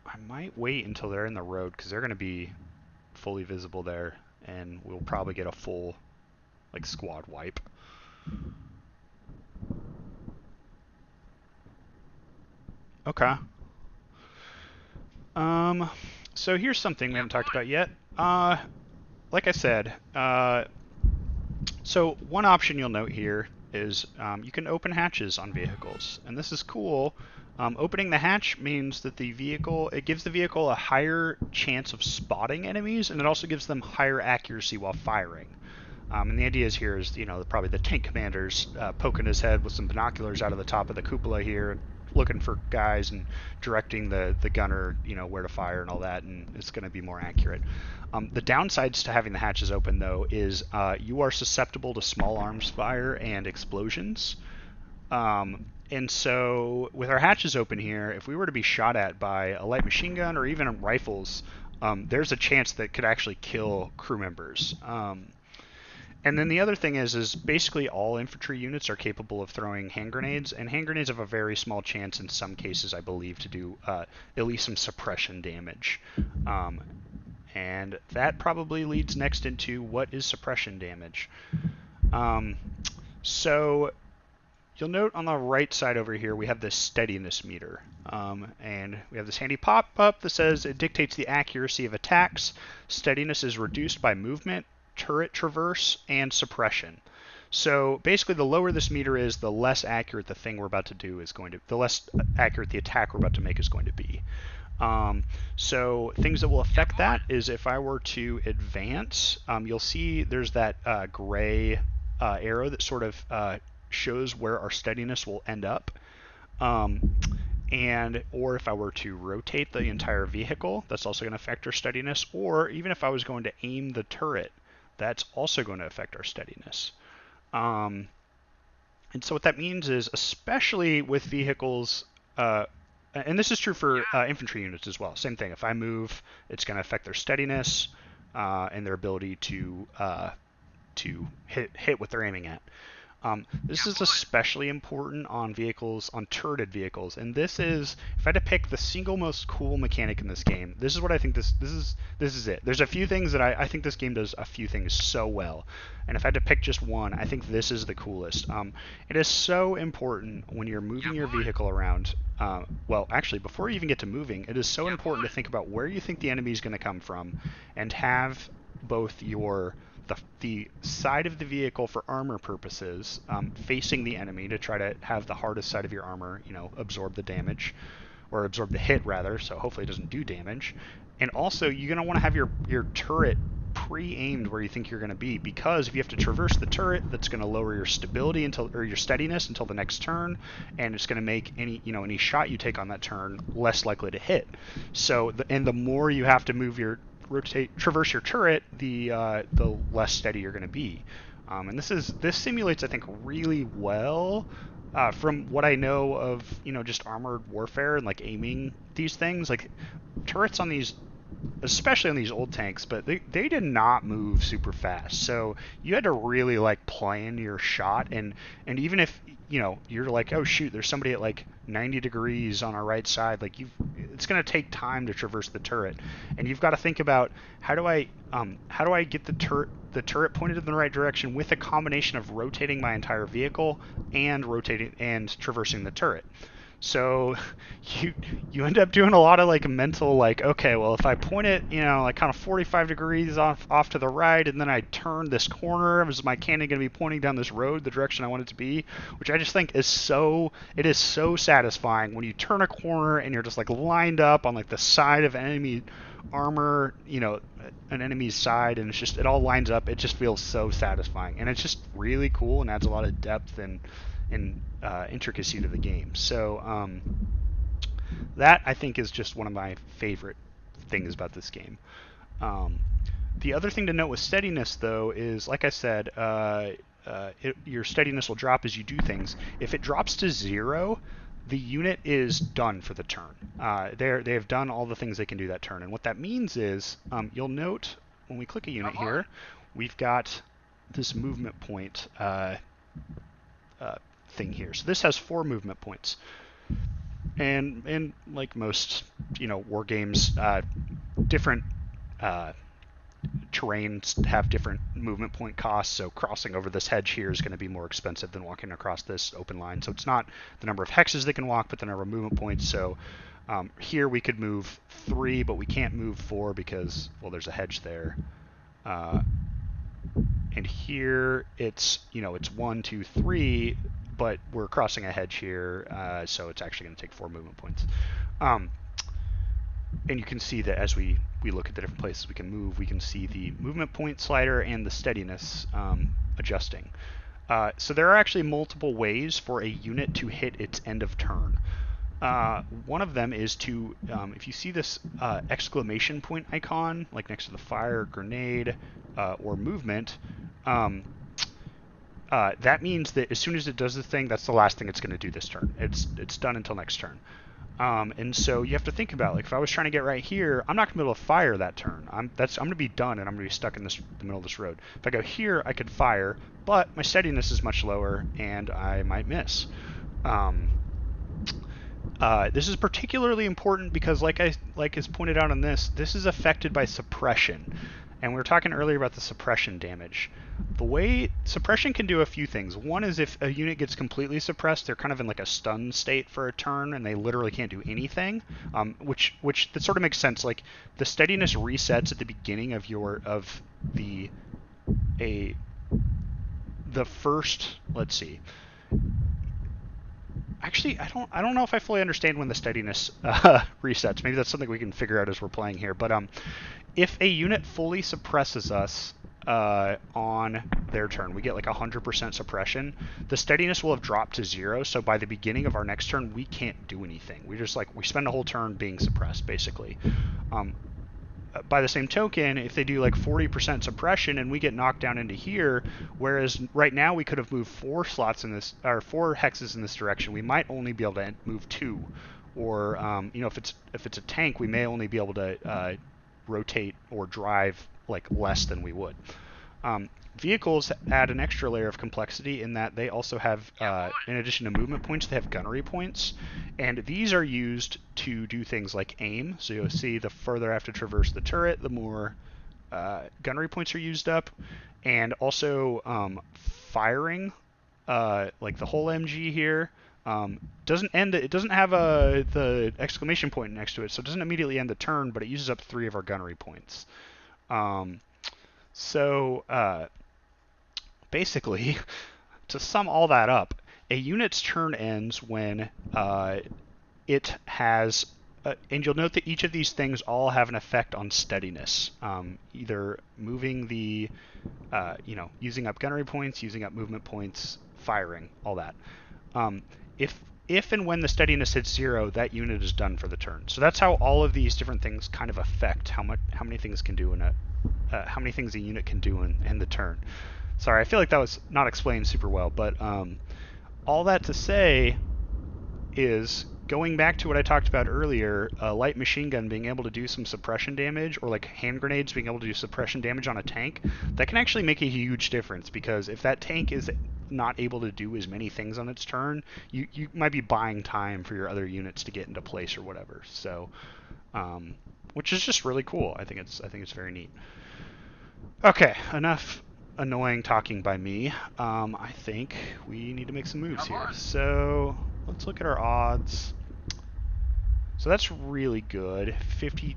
A: I might wait until they're in the road, because they're going to be fully visible there, and we'll probably get a full, like, squad wipe. Okay. So here's something we haven't talked about yet. Like I said, so one option you'll note here is you can open hatches on vehicles, and this is cool. Opening the hatch means that it gives the vehicle a higher chance of spotting enemies, and it also gives them higher accuracy while firing. And the idea is here is, probably the tank commander's poking his head with some binoculars out of the top of the cupola here, looking for guys and directing the gunner, where to fire and all that, and it's going to be more accurate. The downsides to having the hatches open, though, is you are susceptible to small arms fire and explosions. And so with our hatches open here, if we were to be shot at by a light machine gun or even rifles, there's a chance that could actually kill crew members. And then the other thing is basically all infantry units are capable of throwing hand grenades, and hand grenades have a very small chance in some cases, I believe, to do at least some suppression damage. And that probably leads next into what is suppression damage. So you'll note on the right side over here we have this steadiness meter. And we have this handy pop-up that says it dictates the accuracy of attacks. Steadiness is reduced by movement, turret traverse, and suppression. So basically the lower this meter is, the less accurate the thing we're about to do is going to, the less accurate the attack we're about to make is going to be. So things that will affect that is if I were to advance, you'll see there's that gray arrow that sort of shows where our steadiness will end up. Or if I were to rotate the entire vehicle, that's also going to affect our steadiness. Or even if I was going to aim the turret, that's also going to affect our steadiness. And so what that means is, especially with vehicles, and this is true for infantry units as well, same thing. If I move, it's going to affect their steadiness and their ability to hit what they're aiming at. This is especially important on vehicles, on turreted vehicles, and this is, if I had to pick the single most cool mechanic in this game, this is what I think this is it. There's a few things that I think this game does a few things so well, and if I had to pick just one, I think this is the coolest. It is so important when you're moving your vehicle around. Well, actually, before you even get to moving, it is so important to think about where you think the enemy is going to come from, and have both the side of the vehicle for armor purposes facing the enemy to try to have the hardest side of your armor, absorb the damage, or absorb the hit rather, so hopefully it doesn't do damage. And also you're going to want to have your turret pre-aimed where you think you're going to be, because if you have to traverse the turret, that's going to lower your stability or your steadiness until the next turn, and it's going to make any shot you take on that turn less likely to hit. So the more you have to move your traverse your turret, the less steady you're going to be. And this simulates, I think, really well from what I know of, just armored warfare and like aiming these things. Like turrets on these, especially on these old tanks, but they did not move super fast. So you had to really like plan your shot, and even if you're like, oh shoot, there's somebody at like 90 degrees on our right side, like it's going to take time to traverse the turret, and you've got to think about how do I get the turret pointed in the right direction with a combination of rotating my entire vehicle and rotating and traversing the turret. So you end up doing a lot of like mental, like, okay, well, if I point it, like kind of 45 degrees off to the right, and then I turn this corner, is my cannon going to be pointing down this road the direction I want it to be? Which I just think is so satisfying when you turn a corner and you're just like lined up on like the side of enemy armor, an enemy's side, and it all lines up. It just feels so satisfying, and it's just really cool and adds a lot of depth and intricacy to the game. So that I think is just one of my favorite things about this game. The other thing to note with steadiness, though, is like I said, your steadiness will drop as you do things. If it drops to 0, the unit is done for the turn. They have done all the things they can do that turn, and what that means is you'll note when we click a unit here, we've got this movement point thing here. So this has 4 movement points. And like most, war games, different terrains have different movement point costs. So crossing over this hedge here is going to be more expensive than walking across this open line. So it's not the number of hexes they can walk, but the number of movement points. So here we could move 3, but we can't move 4 because, well, there's a hedge there. And here it's 1, 2, 3, but we're crossing a hedge here, so it's actually going to take 4 movement points. And you can see that as we look at the different places we can move, we can see the movement point slider and the steadiness adjusting. So there are actually multiple ways for a unit to hit its end of turn. One of them is to, if you see this exclamation point icon, like next to the fire, grenade, or movement, that means that as soon as it does the thing, that's the last thing it's going to do this turn. It's done until next turn. And so you have to think about, like, if I was trying to get right here, I'm not going to be able to fire that turn. I'm going to be done, and I'm going to be stuck in the middle of this road. If I go here, I could fire, but my steadiness is much lower, and I might miss. This is particularly important because, like is pointed out on this is affected by suppression. And we were talking earlier about the suppression damage. The way suppression can do a few things. One is if a unit gets completely suppressed, they're kind of in like a stun state for a turn, and they literally can't do anything. Which that sort of makes sense. Like the steadiness resets at the beginning of the first. Let's see. Actually, I don't know if I fully understand when the steadiness resets. Maybe that's something we can figure out as we're playing here. But if a unit fully suppresses us on their turn, we get like 100% suppression, the steadiness will have dropped to 0. So by the beginning of our next turn, we can't do anything. We spend a whole turn being suppressed, basically. By the same token, if they do like 40% suppression and we get knocked down into here, whereas right now we could have moved 4 slots in this, or 4 hexes in this direction, we might only be able to move 2. Or if it's a tank, we may only be able to rotate or drive like less than we would. Vehicles add an extra layer of complexity in that they also have, in addition to movement points, they have gunnery points. And these are used to do things like aim. So you'll see the further I have to traverse the turret, the more gunnery points are used up. And also firing, like the whole MG here, doesn't end. It doesn't have the exclamation point next to it, so it doesn't immediately end the turn, but it uses up 3 of our gunnery points. Basically, to sum all that up, a unit's turn ends when it has, and you'll note that each of these things all have an effect on steadiness, either moving the, using up gunnery points, using up movement points, firing, all that. If if and when the steadiness hits 0, that unit is done for the turn. So that's how all of these different things kind of affect how many things can do in how many things a unit can do in the turn. Sorry, I feel like that was not explained super well, but all that to say is, going back to what I talked about earlier, a light machine gun being able to do some suppression damage, or like hand grenades being able to do suppression damage on a tank, that can actually make a huge difference, because if that tank is not able to do as many things on its turn, you might be buying time for your other units to get into place or whatever. So, which is just really cool. I think it's very neat. Okay, enough annoying talking by me. I think we need to make some moves here. So let's look at our odds. So that's really good. 52%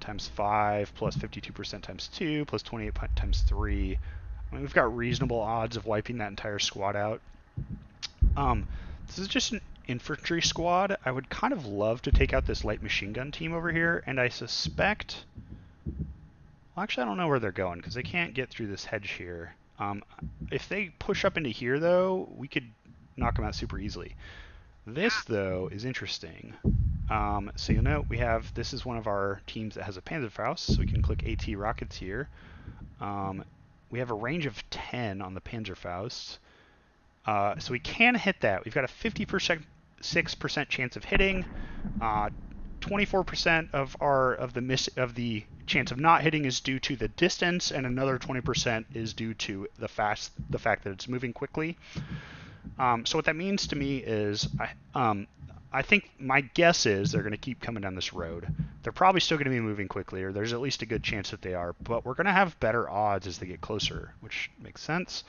A: times 5 plus 52% times 2 plus 28 times 3. I mean, we've got reasonable odds of wiping that entire squad out. This is just an infantry squad. I would kind of love to take out this light machine gun team over here, and I suspect... Well, actually, I don't know where they're going, because they can't get through this hedge here. If they push up into here, though, we could knock them out super easily. This, though, is interesting. So you'll note this is one of our teams that has a Panzerfaust, so we can click AT rockets here. We have a range of 10 on the Panzerfaust. So we can hit that. We've got a 56% chance of hitting. 24% of the chance of not hitting is due to the distance, and another 20% is due to the fact that it's moving quickly. So what that means to me is, I think my guess is they're going to keep coming down this road. They're probably still going to be moving quickly, or there's at least a good chance that they are, but we're going to have better odds as they get closer, which makes sense.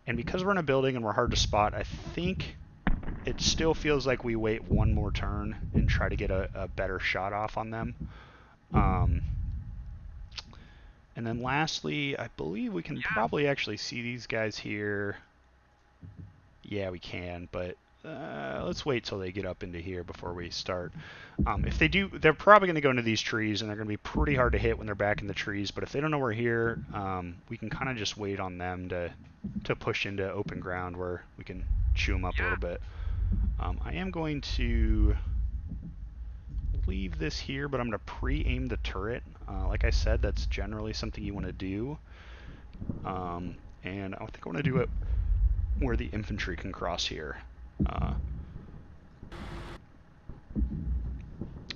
A: And because we're in a building and we're hard to spot, I think it still feels like we wait one more turn and try to get a better shot off on them. And then lastly, I believe we can probably actually see these guys here. Yeah, we can, but let's wait till they get up into here before we start. If they do, they're probably going to go into these trees, and they're going to be pretty hard to hit when they're back in the trees. But if they don't know we're here, we can kind of just wait on them to push into open ground where we can chew them up a little bit. I am going to leave this here, but I'm going to pre-aim the turret. Like I said, that's generally something you want to do. And I think I want to do it where the infantry can cross here.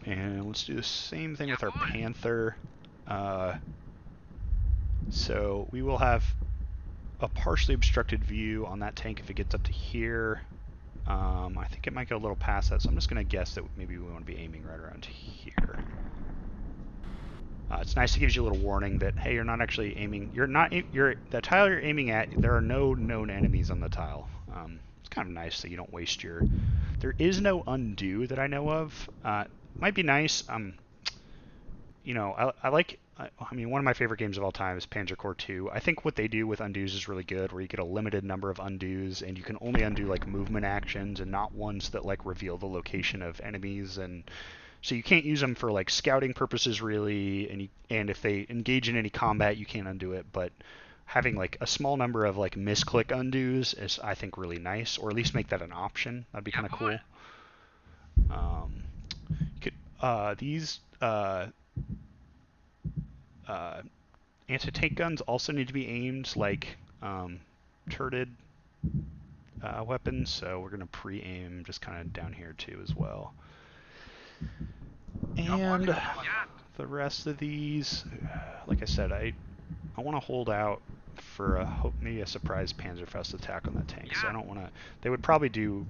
A: And let's do the same thing with our Panther. So we will have a partially obstructed view on that tank if it gets up to here. I think it might go a little past that, so I'm just going to guess that maybe we want to be aiming right around here. It's nice, it gives you a little warning that, hey, you're not actually aiming, the tile you're aiming at, there are no known enemies on the tile. It's kind of nice so you don't waste there is no undo that I know of. Might be nice, you know, I mean, one of my favorite games of all time is Panzer Corps 2. I think what they do with undos is really good, where you get a limited number of undos, and you can only undo like movement actions and not ones that like reveal the location of enemies, and so you can't use them for like scouting purposes really, and if they engage in any combat, you can't undo it. But having like a small number of like misclick undos is, I think, really nice, or at least make that an option. That'd be kind of cool. These anti-tank guns also need to be aimed like turreted weapons, so we're going to pre-aim just kind of down here too as well. And the rest of these, like I said, I want to hold out for maybe a surprise Panzerfaust attack on that tank. So I don't want to. They would probably do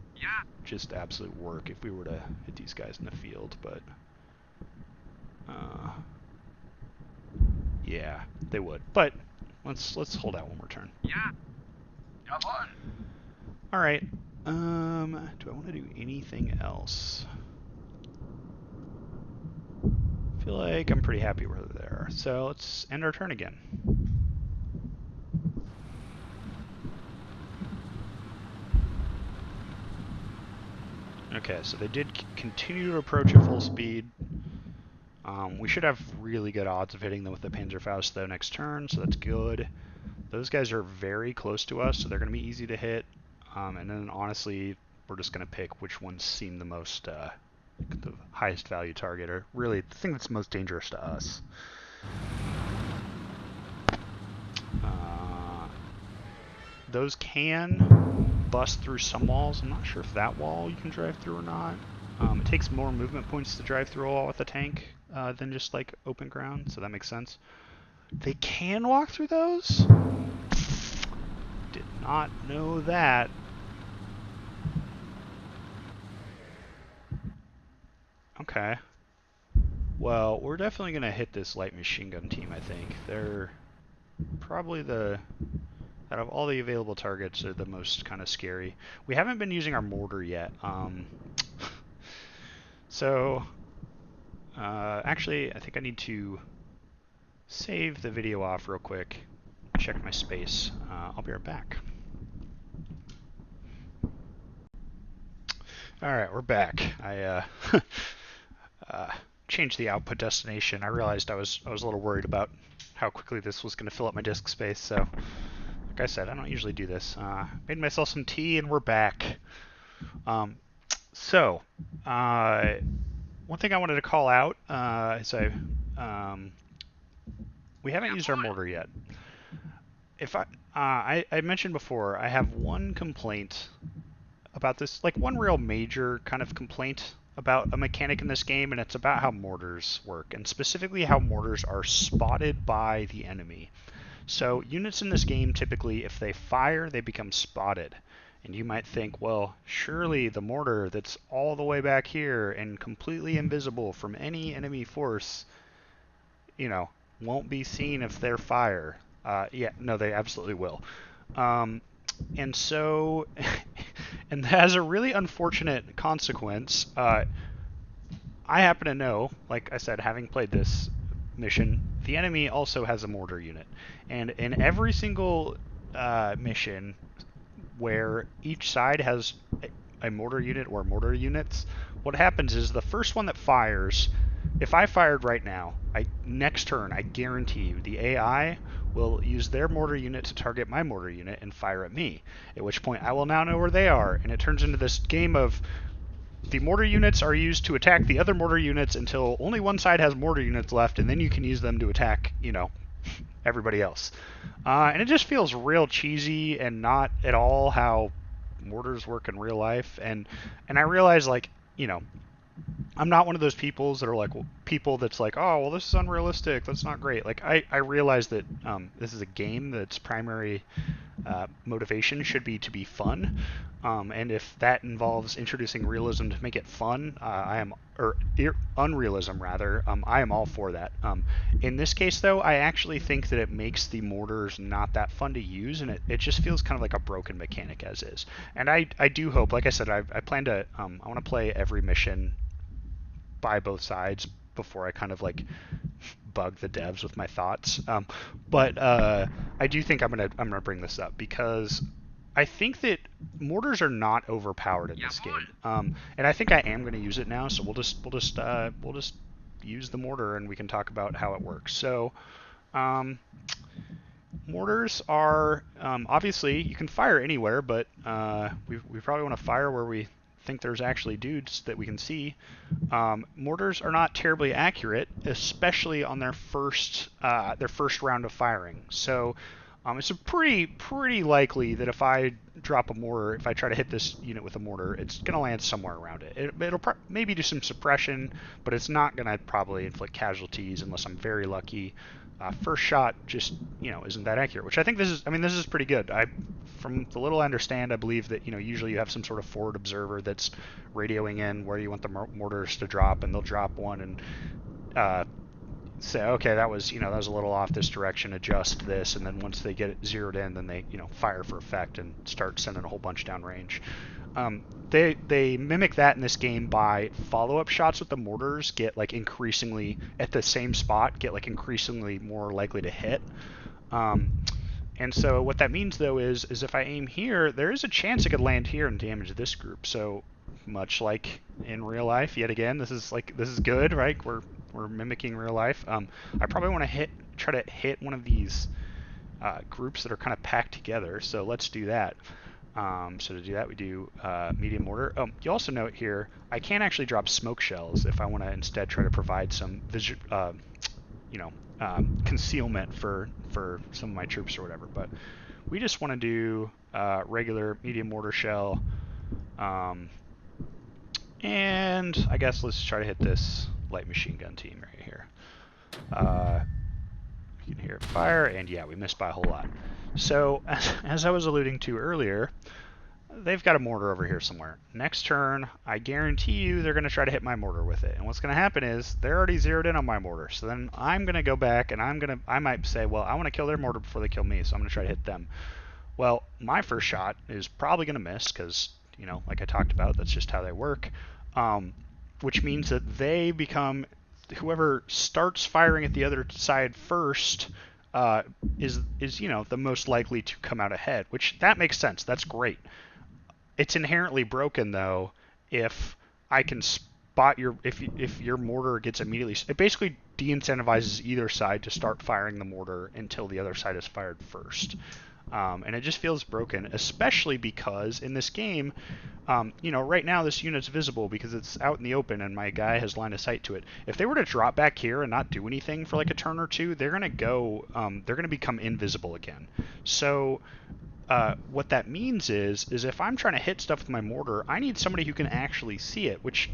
A: just absolute work if we were to hit these guys in the field, but yeah, they would. But let's hold out one more turn. All right. Do I want to do anything else? I feel like I'm pretty happy where they are. So let's end our turn again. Okay, so they did continue to approach at full speed. We should have really good odds of hitting them with the Panzerfaust though next turn, so that's good. Those guys are very close to us, so they're going to be easy to hit. And then honestly, we're just going to pick which ones seem the most, the highest value target, or really the thing that's most dangerous to us. Those can bust through some walls. I'm not sure if that wall you can drive through or not. It takes more movement points to drive through a wall with a tank than just like open ground, so that makes sense. They can walk through those? Did not know that. Okay. Well, we're definitely going to hit this light machine gun team, I think. They're probably out of all the available targets, are the most kind of scary. We haven't been using our mortar yet. Actually, I think I need to save the video off real quick, check my space. I'll be right back. Alright, we're back. I changed the output destination. I realized I was a little worried about how quickly this was going to fill up my disk space, so like I said, I don't usually do this. Made myself some tea and we're back. One thing I wanted to call out is we haven't used our mortar yet. If I mentioned before, I have one complaint about this, like one real major kind of complaint about a mechanic in this game, and it's about how mortars work, and specifically how mortars are spotted by the enemy. So units in this game, typically, if they fire, they become spotted. And you might think, well, surely the mortar that's all the way back here and completely invisible from any enemy force, won't be seen if they're fire. Yeah, no, they absolutely will. And so, and that has a really unfortunate consequence. I happen to know, like I said, having played this mission, the enemy also has a mortar unit. And in every single mission where each side has a mortar unit or mortar units, what happens is the first one that fires, if I fired right now, next turn, I guarantee you, the AI will use their mortar unit to target my mortar unit and fire at me, at which point I will now know where they are, and it turns into this game of the mortar units are used to attack the other mortar units until only one side has mortar units left, and then you can use them to attack, everybody else. And it just feels real cheesy and not at all how mortars work in real life. And I realize, like, I'm not one of those peoples that are like, people that's like, oh, well, this is unrealistic, that's not great. Like, I realize that this is a game that's primary motivation should be to be fun, and if that involves introducing realism to make it fun, unrealism rather, I am all for that. In this case, though, I actually think that it makes the mortars not that fun to use, and it just feels kind of like a broken mechanic as is. And I do hope, like I said, I plan to, I want to play every mission by both sides before I kind of like bug the devs with my thoughts. But I do think I'm gonna bring this up because I think that mortars are not overpowered in this game, and I think I am going to use it now. So we'll just use the mortar and we can talk about how it works. So mortars are obviously you can fire anywhere, but we probably want to fire where we think there's actually dudes that we can see. Mortars are not terribly accurate, especially on their first round of firing. So it's a pretty likely that if I drop a mortar, if I try to hit this unit with a mortar, it's going to land somewhere around it. It'll maybe do some suppression, but it's not going to probably inflict casualties unless I'm very lucky. First shot just isn't that accurate, which I think this is pretty good. From the little I understand, I believe that usually you have some sort of forward observer that's radioing in where you want the mortars to drop, and they'll drop one and say, okay, that was a little off this direction, adjust this, and then once they get it zeroed in, then they fire for effect and start sending a whole bunch downrange. They mimic that in this game by follow-up shots with the mortars get like increasingly at the same spot, get like increasingly more likely to hit. And so what that means though is if I aim here, there is a chance it could land here and damage this group. So much like in real life, yet again, this is good, right? We're mimicking real life. I probably want to try to hit one of these groups that are kind of packed together. So let's do that. So to do that, we do medium mortar. Oh, you also note here, I can actually drop smoke shells if I want to instead try to provide some concealment for some of my troops or whatever. But we just want to do regular medium mortar shell. And I guess let's try to hit this light machine gun team right here. You can hear it fire, and yeah, we missed by a whole lot. So, as I was alluding to earlier, they've got a mortar over here somewhere. Next turn, I guarantee you they're going to try to hit my mortar with it. And what's going to happen is they're already zeroed in on my mortar. So then I'm going to go back and I might say, well, I want to kill their mortar before they kill me, so I'm going to try to hit them. Well, my first shot is probably going to miss because, like I talked about, that's just how they work. Which means that they become, whoever starts firing at the other side first is the most likely to come out ahead, which that makes sense. That's great. It's inherently broken though if I can spot if your mortar gets immediately, it basically de-incentivizes either side to start firing the mortar until the other side is fired first. And it just feels broken, especially because in this game, right now this unit's visible because it's out in the open and my guy has line of sight to it. If they were to drop back here and not do anything for like a turn or two, they're gonna become invisible again. So what that means is if I'm trying to hit stuff with my mortar, I need somebody who can actually see it, which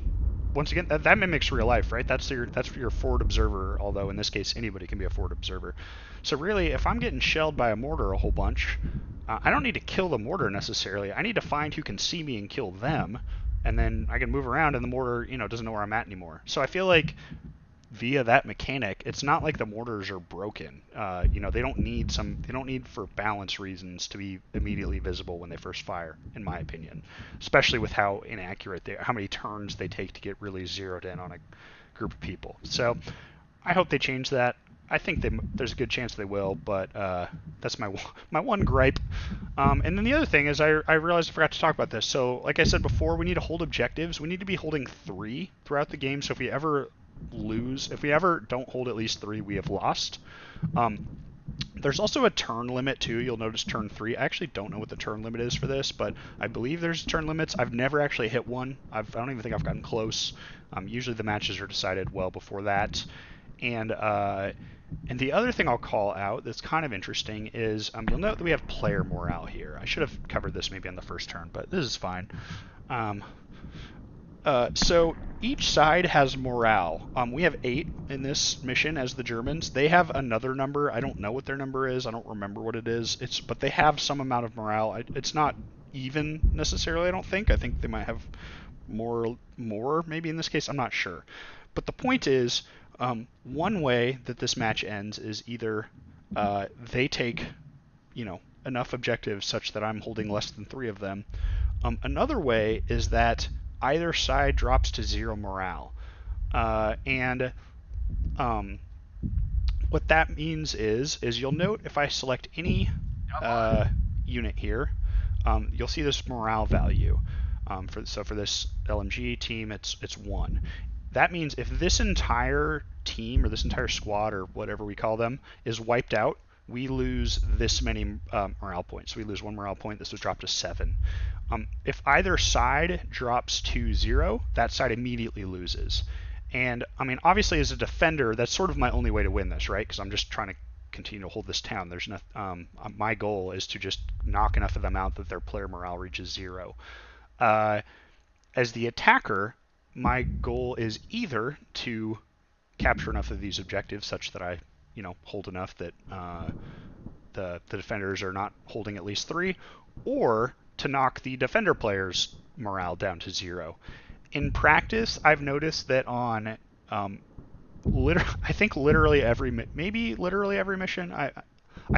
A: once again, that mimics real life, right? That's your forward observer, although in this case anybody can be a forward observer. So really, if I'm getting shelled by a mortar a whole bunch, I don't need to kill the mortar necessarily. I need to find who can see me and kill them, and then I can move around and the mortar, doesn't know where I'm at anymore. So I feel like via that mechanic, it's not like the mortars are broken. They don't need for balance reasons to be immediately visible when they first fire, in my opinion. Especially with how inaccurate how many turns they take to get really zeroed in on a group of people. So I hope they change that. I think there's a good chance they will, but that's my one gripe. And then the other thing is I realized I forgot to talk about this. So like I said before, we need to hold objectives. We need to be holding 3 throughout the game. So if we ever don't hold at least 3, we have lost. There's also a turn limit too. You'll notice turn 3. I actually don't know what the turn limit is for this, but I believe there's turn limits. I've never actually hit one. I don't even think I've gotten close. Usually the matches are decided well before that. And the other thing I'll call out that's kind of interesting is you'll note that we have player morale here. I should have covered this maybe on the first turn, but this is fine. So each side has morale. We have 8 in this mission as the Germans. They have another number. I don't know what their number is. I don't remember what it is. But they have some amount of morale. It's not even necessarily, I don't think. I think they might have more maybe in this case. I'm not sure. But the point is, one way that this match ends is either they take, enough objectives such that I'm holding less than 3 of them. Another way is that either side drops to 0 morale. And what that means is you'll note if I select any unit here, you'll see this morale value. For this LMG team, it's 1. That means if this entire team or this entire squad or whatever we call them is wiped out, we lose this many morale points. We lose 1 morale point. This would drop to 7. If either side drops to 0, that side immediately loses. And I mean, obviously, as a defender, that's sort of my only way to win this, right? Because I'm just trying to continue to hold this town. There's my goal is to just knock enough of them out that their player morale reaches 0. As the attacker, my goal is either to capture enough of these objectives such that I, hold enough that the defenders are not holding at least 3, or to knock the defender player's morale down to 0. In practice, I've noticed that on I think literally every mission. I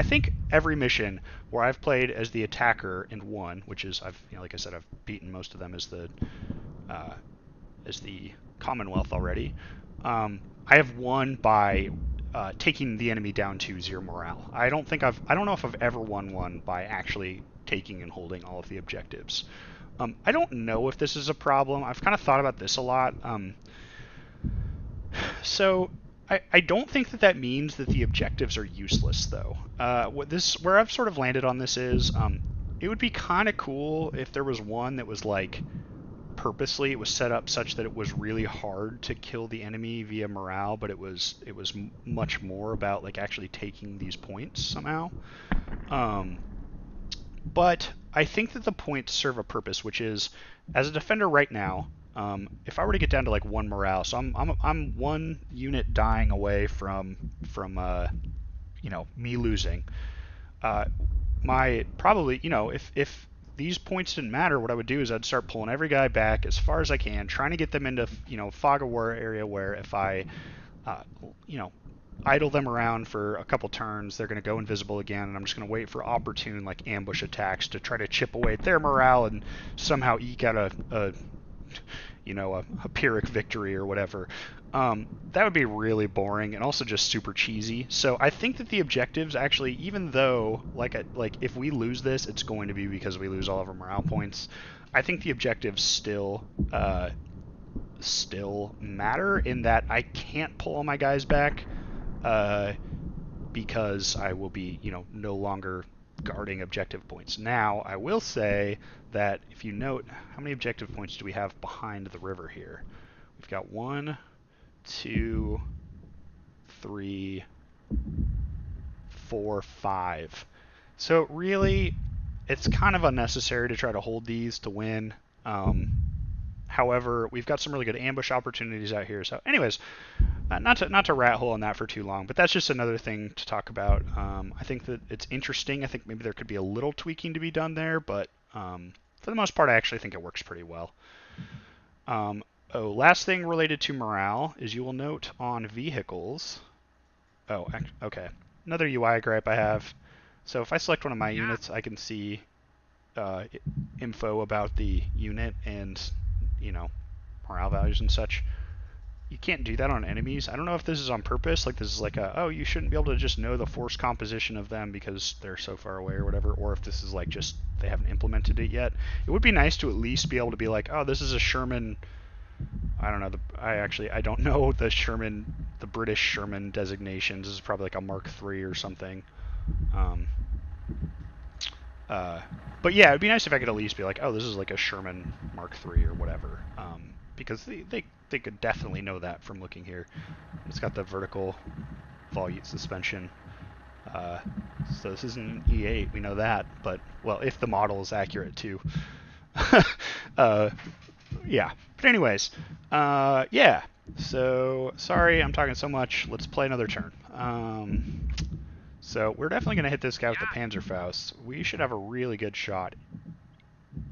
A: think every mission where I've played as the attacker and won, which is like I said, I've beaten most of them as the Commonwealth already. I have won by taking the enemy down to 0 morale. I don't know if I've ever won one by actually taking and holding all of the objectives. I don't know if this is a problem. I've kind of thought about this a lot. So I don't think that that means that the objectives are useless, though. Where I've sort of landed on this is, it would be kind of cool if there was one that was like purposely it was set up such that it was really hard to kill the enemy via morale, but it was much more about like actually taking these points somehow. Um, but I think that the points serve a purpose, which is, as a defender right now, if I were to get down to like one morale, so I'm one unit dying away from me losing. Uh, my probably if these points didn't matter, what I would do is I'd start pulling every guy back as far as I can, trying to get them into fog of war area where if I uh, you know idle them around for a couple turns, they're going to go invisible again, and I'm just going to wait for opportune like ambush attacks to try to chip away at their morale and somehow eke out a Pyrrhic victory or whatever. That would be really boring and also just super cheesy. So I think that the objectives actually, even though like if we lose this, it's going to be because we lose all of our morale points. I think the objectives still matter in that I can't pull all my guys back uh, because I will be no longer guarding objective points. Now I will say that if you note, how many objective points do we have behind the river here? We've got 1, 2, 3, 4, 5. So really, it's kind of unnecessary to try to hold these to win. However, we've got some really good ambush opportunities out here. So, anyways, not to rat hole on that for too long, but that's just another thing to talk about. I think that it's interesting. I think maybe there could be a little tweaking to be done there, but for the most part, I actually think it works pretty well. Last thing related to morale is you will note on vehicles. Oh, okay. Another UI gripe I have. So if I select one of my units, I can see info about the unit and morale values and such. You can't do that on enemies. I don't know if this is on purpose, like this is like you shouldn't be able to just know the force composition of them because they're so far away or whatever, or if this is like just they haven't implemented it yet. It would be nice to at least be able to be like, oh, this is a Sherman. I don't know. I don't know the British Sherman designations. This is probably like a Mark III or something. But yeah, it'd be nice if I could at least be like, oh, this is like a Sherman Mark III or whatever, because they could definitely know that from looking here. It's got the vertical volute suspension. So this isn't an E8, we know that, but, well, if the model is accurate too. Yeah. But anyways, yeah. So, sorry I'm talking so much. Let's play another turn. So we're definitely going to hit this guy with the Panzerfaust. We should have a really good shot.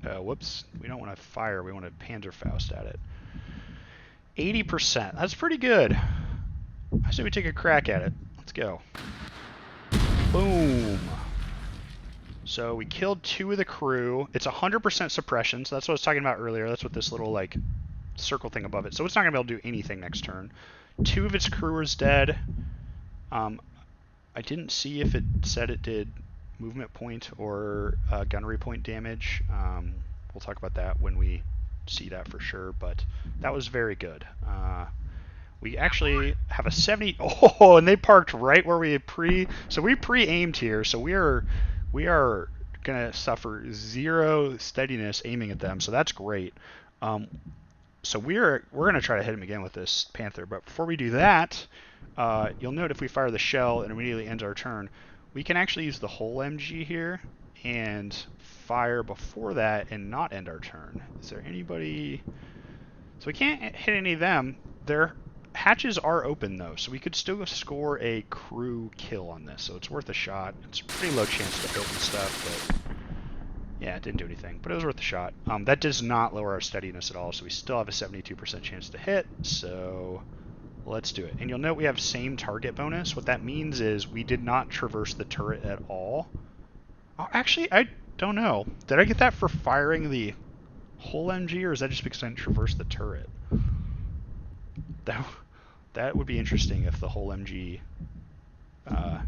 A: Whoops. We don't want to fire. We want to Panzerfaust at it. 80%. That's pretty good. I say we take a crack at it. Let's go. Boom. So we killed 2 of the crew. It's 100% suppression, so that's what I was talking about earlier. That's what this little, like, circle thing above it. So it's not going to be able to do anything next turn. 2 of its crew is dead. I didn't see if it said it did movement point or gunnery point damage. We'll talk about that when we see that for sure, but that was very good. We actually have a 70. Oh, and they parked right where we had so we pre-aimed here, so we are gonna suffer 0 steadiness aiming at them, so that's great. So we're gonna try to hit him again with this Panther, but before we do that, you'll note if we fire the shell and immediately ends our turn, we can actually use the whole MG here and fire before that and not end our turn. Is there anybody? So we can't hit any of them. Their hatches are open though, so we could still score a crew kill on this, so it's worth a shot. It's a pretty low chance to hit and stuff, but yeah, it didn't do anything, but it was worth a shot. That does not lower our steadiness at all, so we still have a 72% chance to hit, so let's do it. And you'll note we have same target bonus. What that means is we did not traverse the turret at all. Oh, actually, I don't know. Did I get that for firing the whole MG, or is that just because I didn't traverse the turret? That would be interesting if the whole MG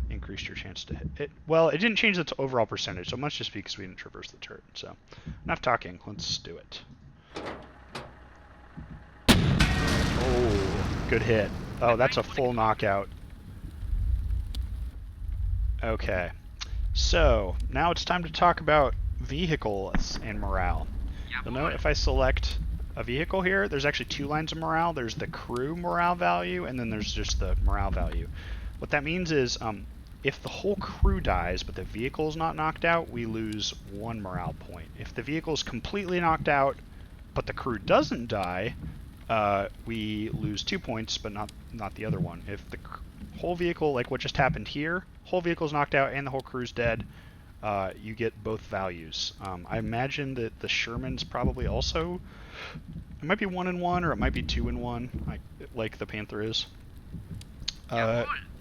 A: increased your chance to hit it. Well, it didn't change the overall percentage, so it must just be because we didn't traverse the turret. So, enough talking. Let's do it. Oh, good hit. Oh, that's a full knockout. Okay. So, now it's time to talk about vehicles and morale. You'll note if I select a vehicle here, there's actually two lines of morale. There's the crew morale value, and then there's just the morale value. What that means is if the whole crew dies, but the vehicle is not knocked out, we lose 1 morale point. If the vehicle is completely knocked out, but the crew doesn't die, we lose 2 points, but not the other one. If the whole vehicle, like what just happened here, whole vehicle's knocked out and the whole crew's dead, you get both values. I imagine that the Sherman's probably also, it might be 1 and 1, or it might be 2 and 1, like the Panther is.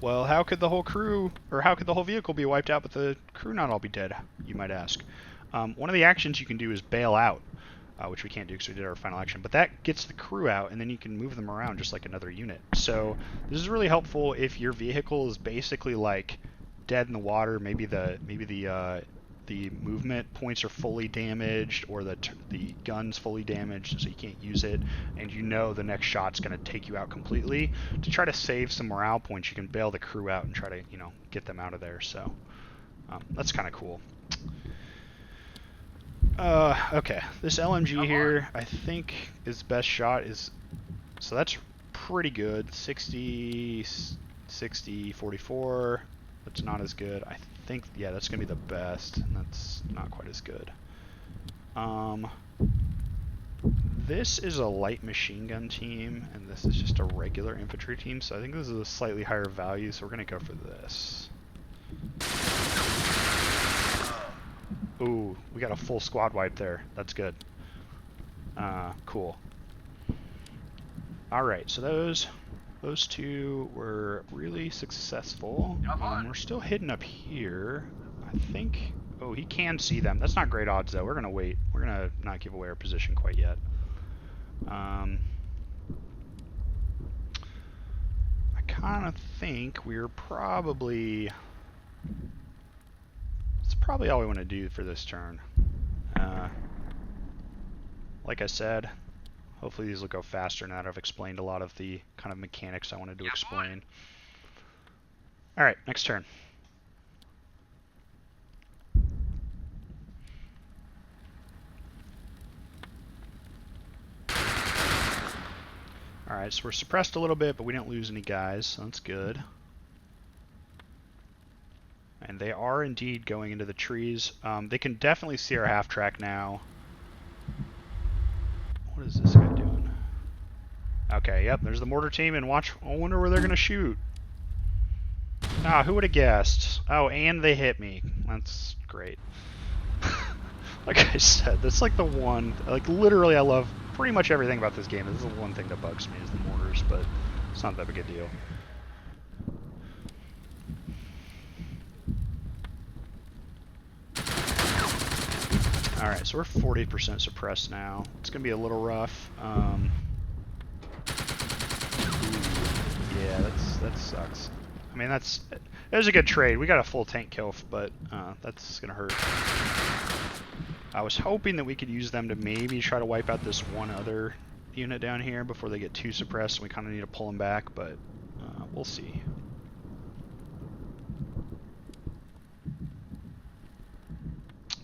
A: Well, how could the whole crew, or how could the whole vehicle be wiped out but the crew not all be dead, you might ask. One of the actions you can do is bail out, which we can't do because we did our final action, but that gets the crew out, and then you can move them around just like another unit. So this is really helpful if your vehicle is basically like dead in the water, maybe the movement points are fully damaged, or the gun's fully damaged, so you can't use it, and you know the next shot's going to take you out completely. To try to save some morale points, you can bail the crew out and try to, get them out of there. So that's kind of cool. Okay, this LMG here, I think its best shot is, so that's pretty good. 60, 60, 44. That's not as good. I think, yeah, that's going to be the best, and that's not quite as good. This is a light machine gun team, and this is just a regular infantry team, so I think this is a slightly higher value, so we're going to go for this. Ooh, we got a full squad wipe there. That's good. Cool. Alright, so those two were really successful. We're still hidden up here. I think... Oh, he can see them. That's not great odds, though. We're going to wait. We're going to not give away our position quite yet. I kind of think we're probably... That's probably all we want to do for this turn. Like I said, hopefully these will go faster now that I've explained a lot of the kind of mechanics I wanted to explain. Alright, next turn. Alright, so we're suppressed a little bit, but we didn't lose any guys, so that's good. And they are indeed going into the trees. They can definitely see our half track now. What is this guy doing? Okay, yep, there's the mortar team, and watch, I wonder where they're going to shoot. Ah, who would have guessed? Oh, and they hit me. That's great. Like I said, that's like the one, like literally I love pretty much everything about this game. This is the one thing that bugs me is the mortars, but it's not that big a deal. Alright, so we're 40% suppressed now. It's going to be a little rough. Yeah, that sucks. I mean, that was a good trade. We got a full tank kill, but that's going to hurt. I was hoping that we could use them to maybe try to wipe out this one other unit down here before they get too suppressed. We kind of need to pull them back, but we'll see.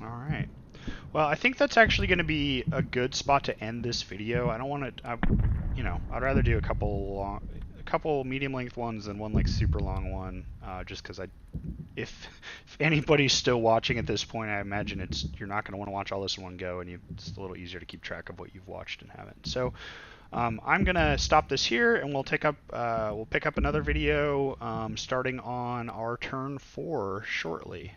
A: Alright. Well, I think that's actually going to be a good spot to end this video. I don't want to, I'd rather do a couple medium-length ones than one like super long one, just because if anybody's still watching at this point, I imagine you're not going to want to watch all this in one go, and it's a little easier to keep track of what you've watched and haven't. So I'm going to stop this here, and we'll pick up another video starting on our turn 4 shortly.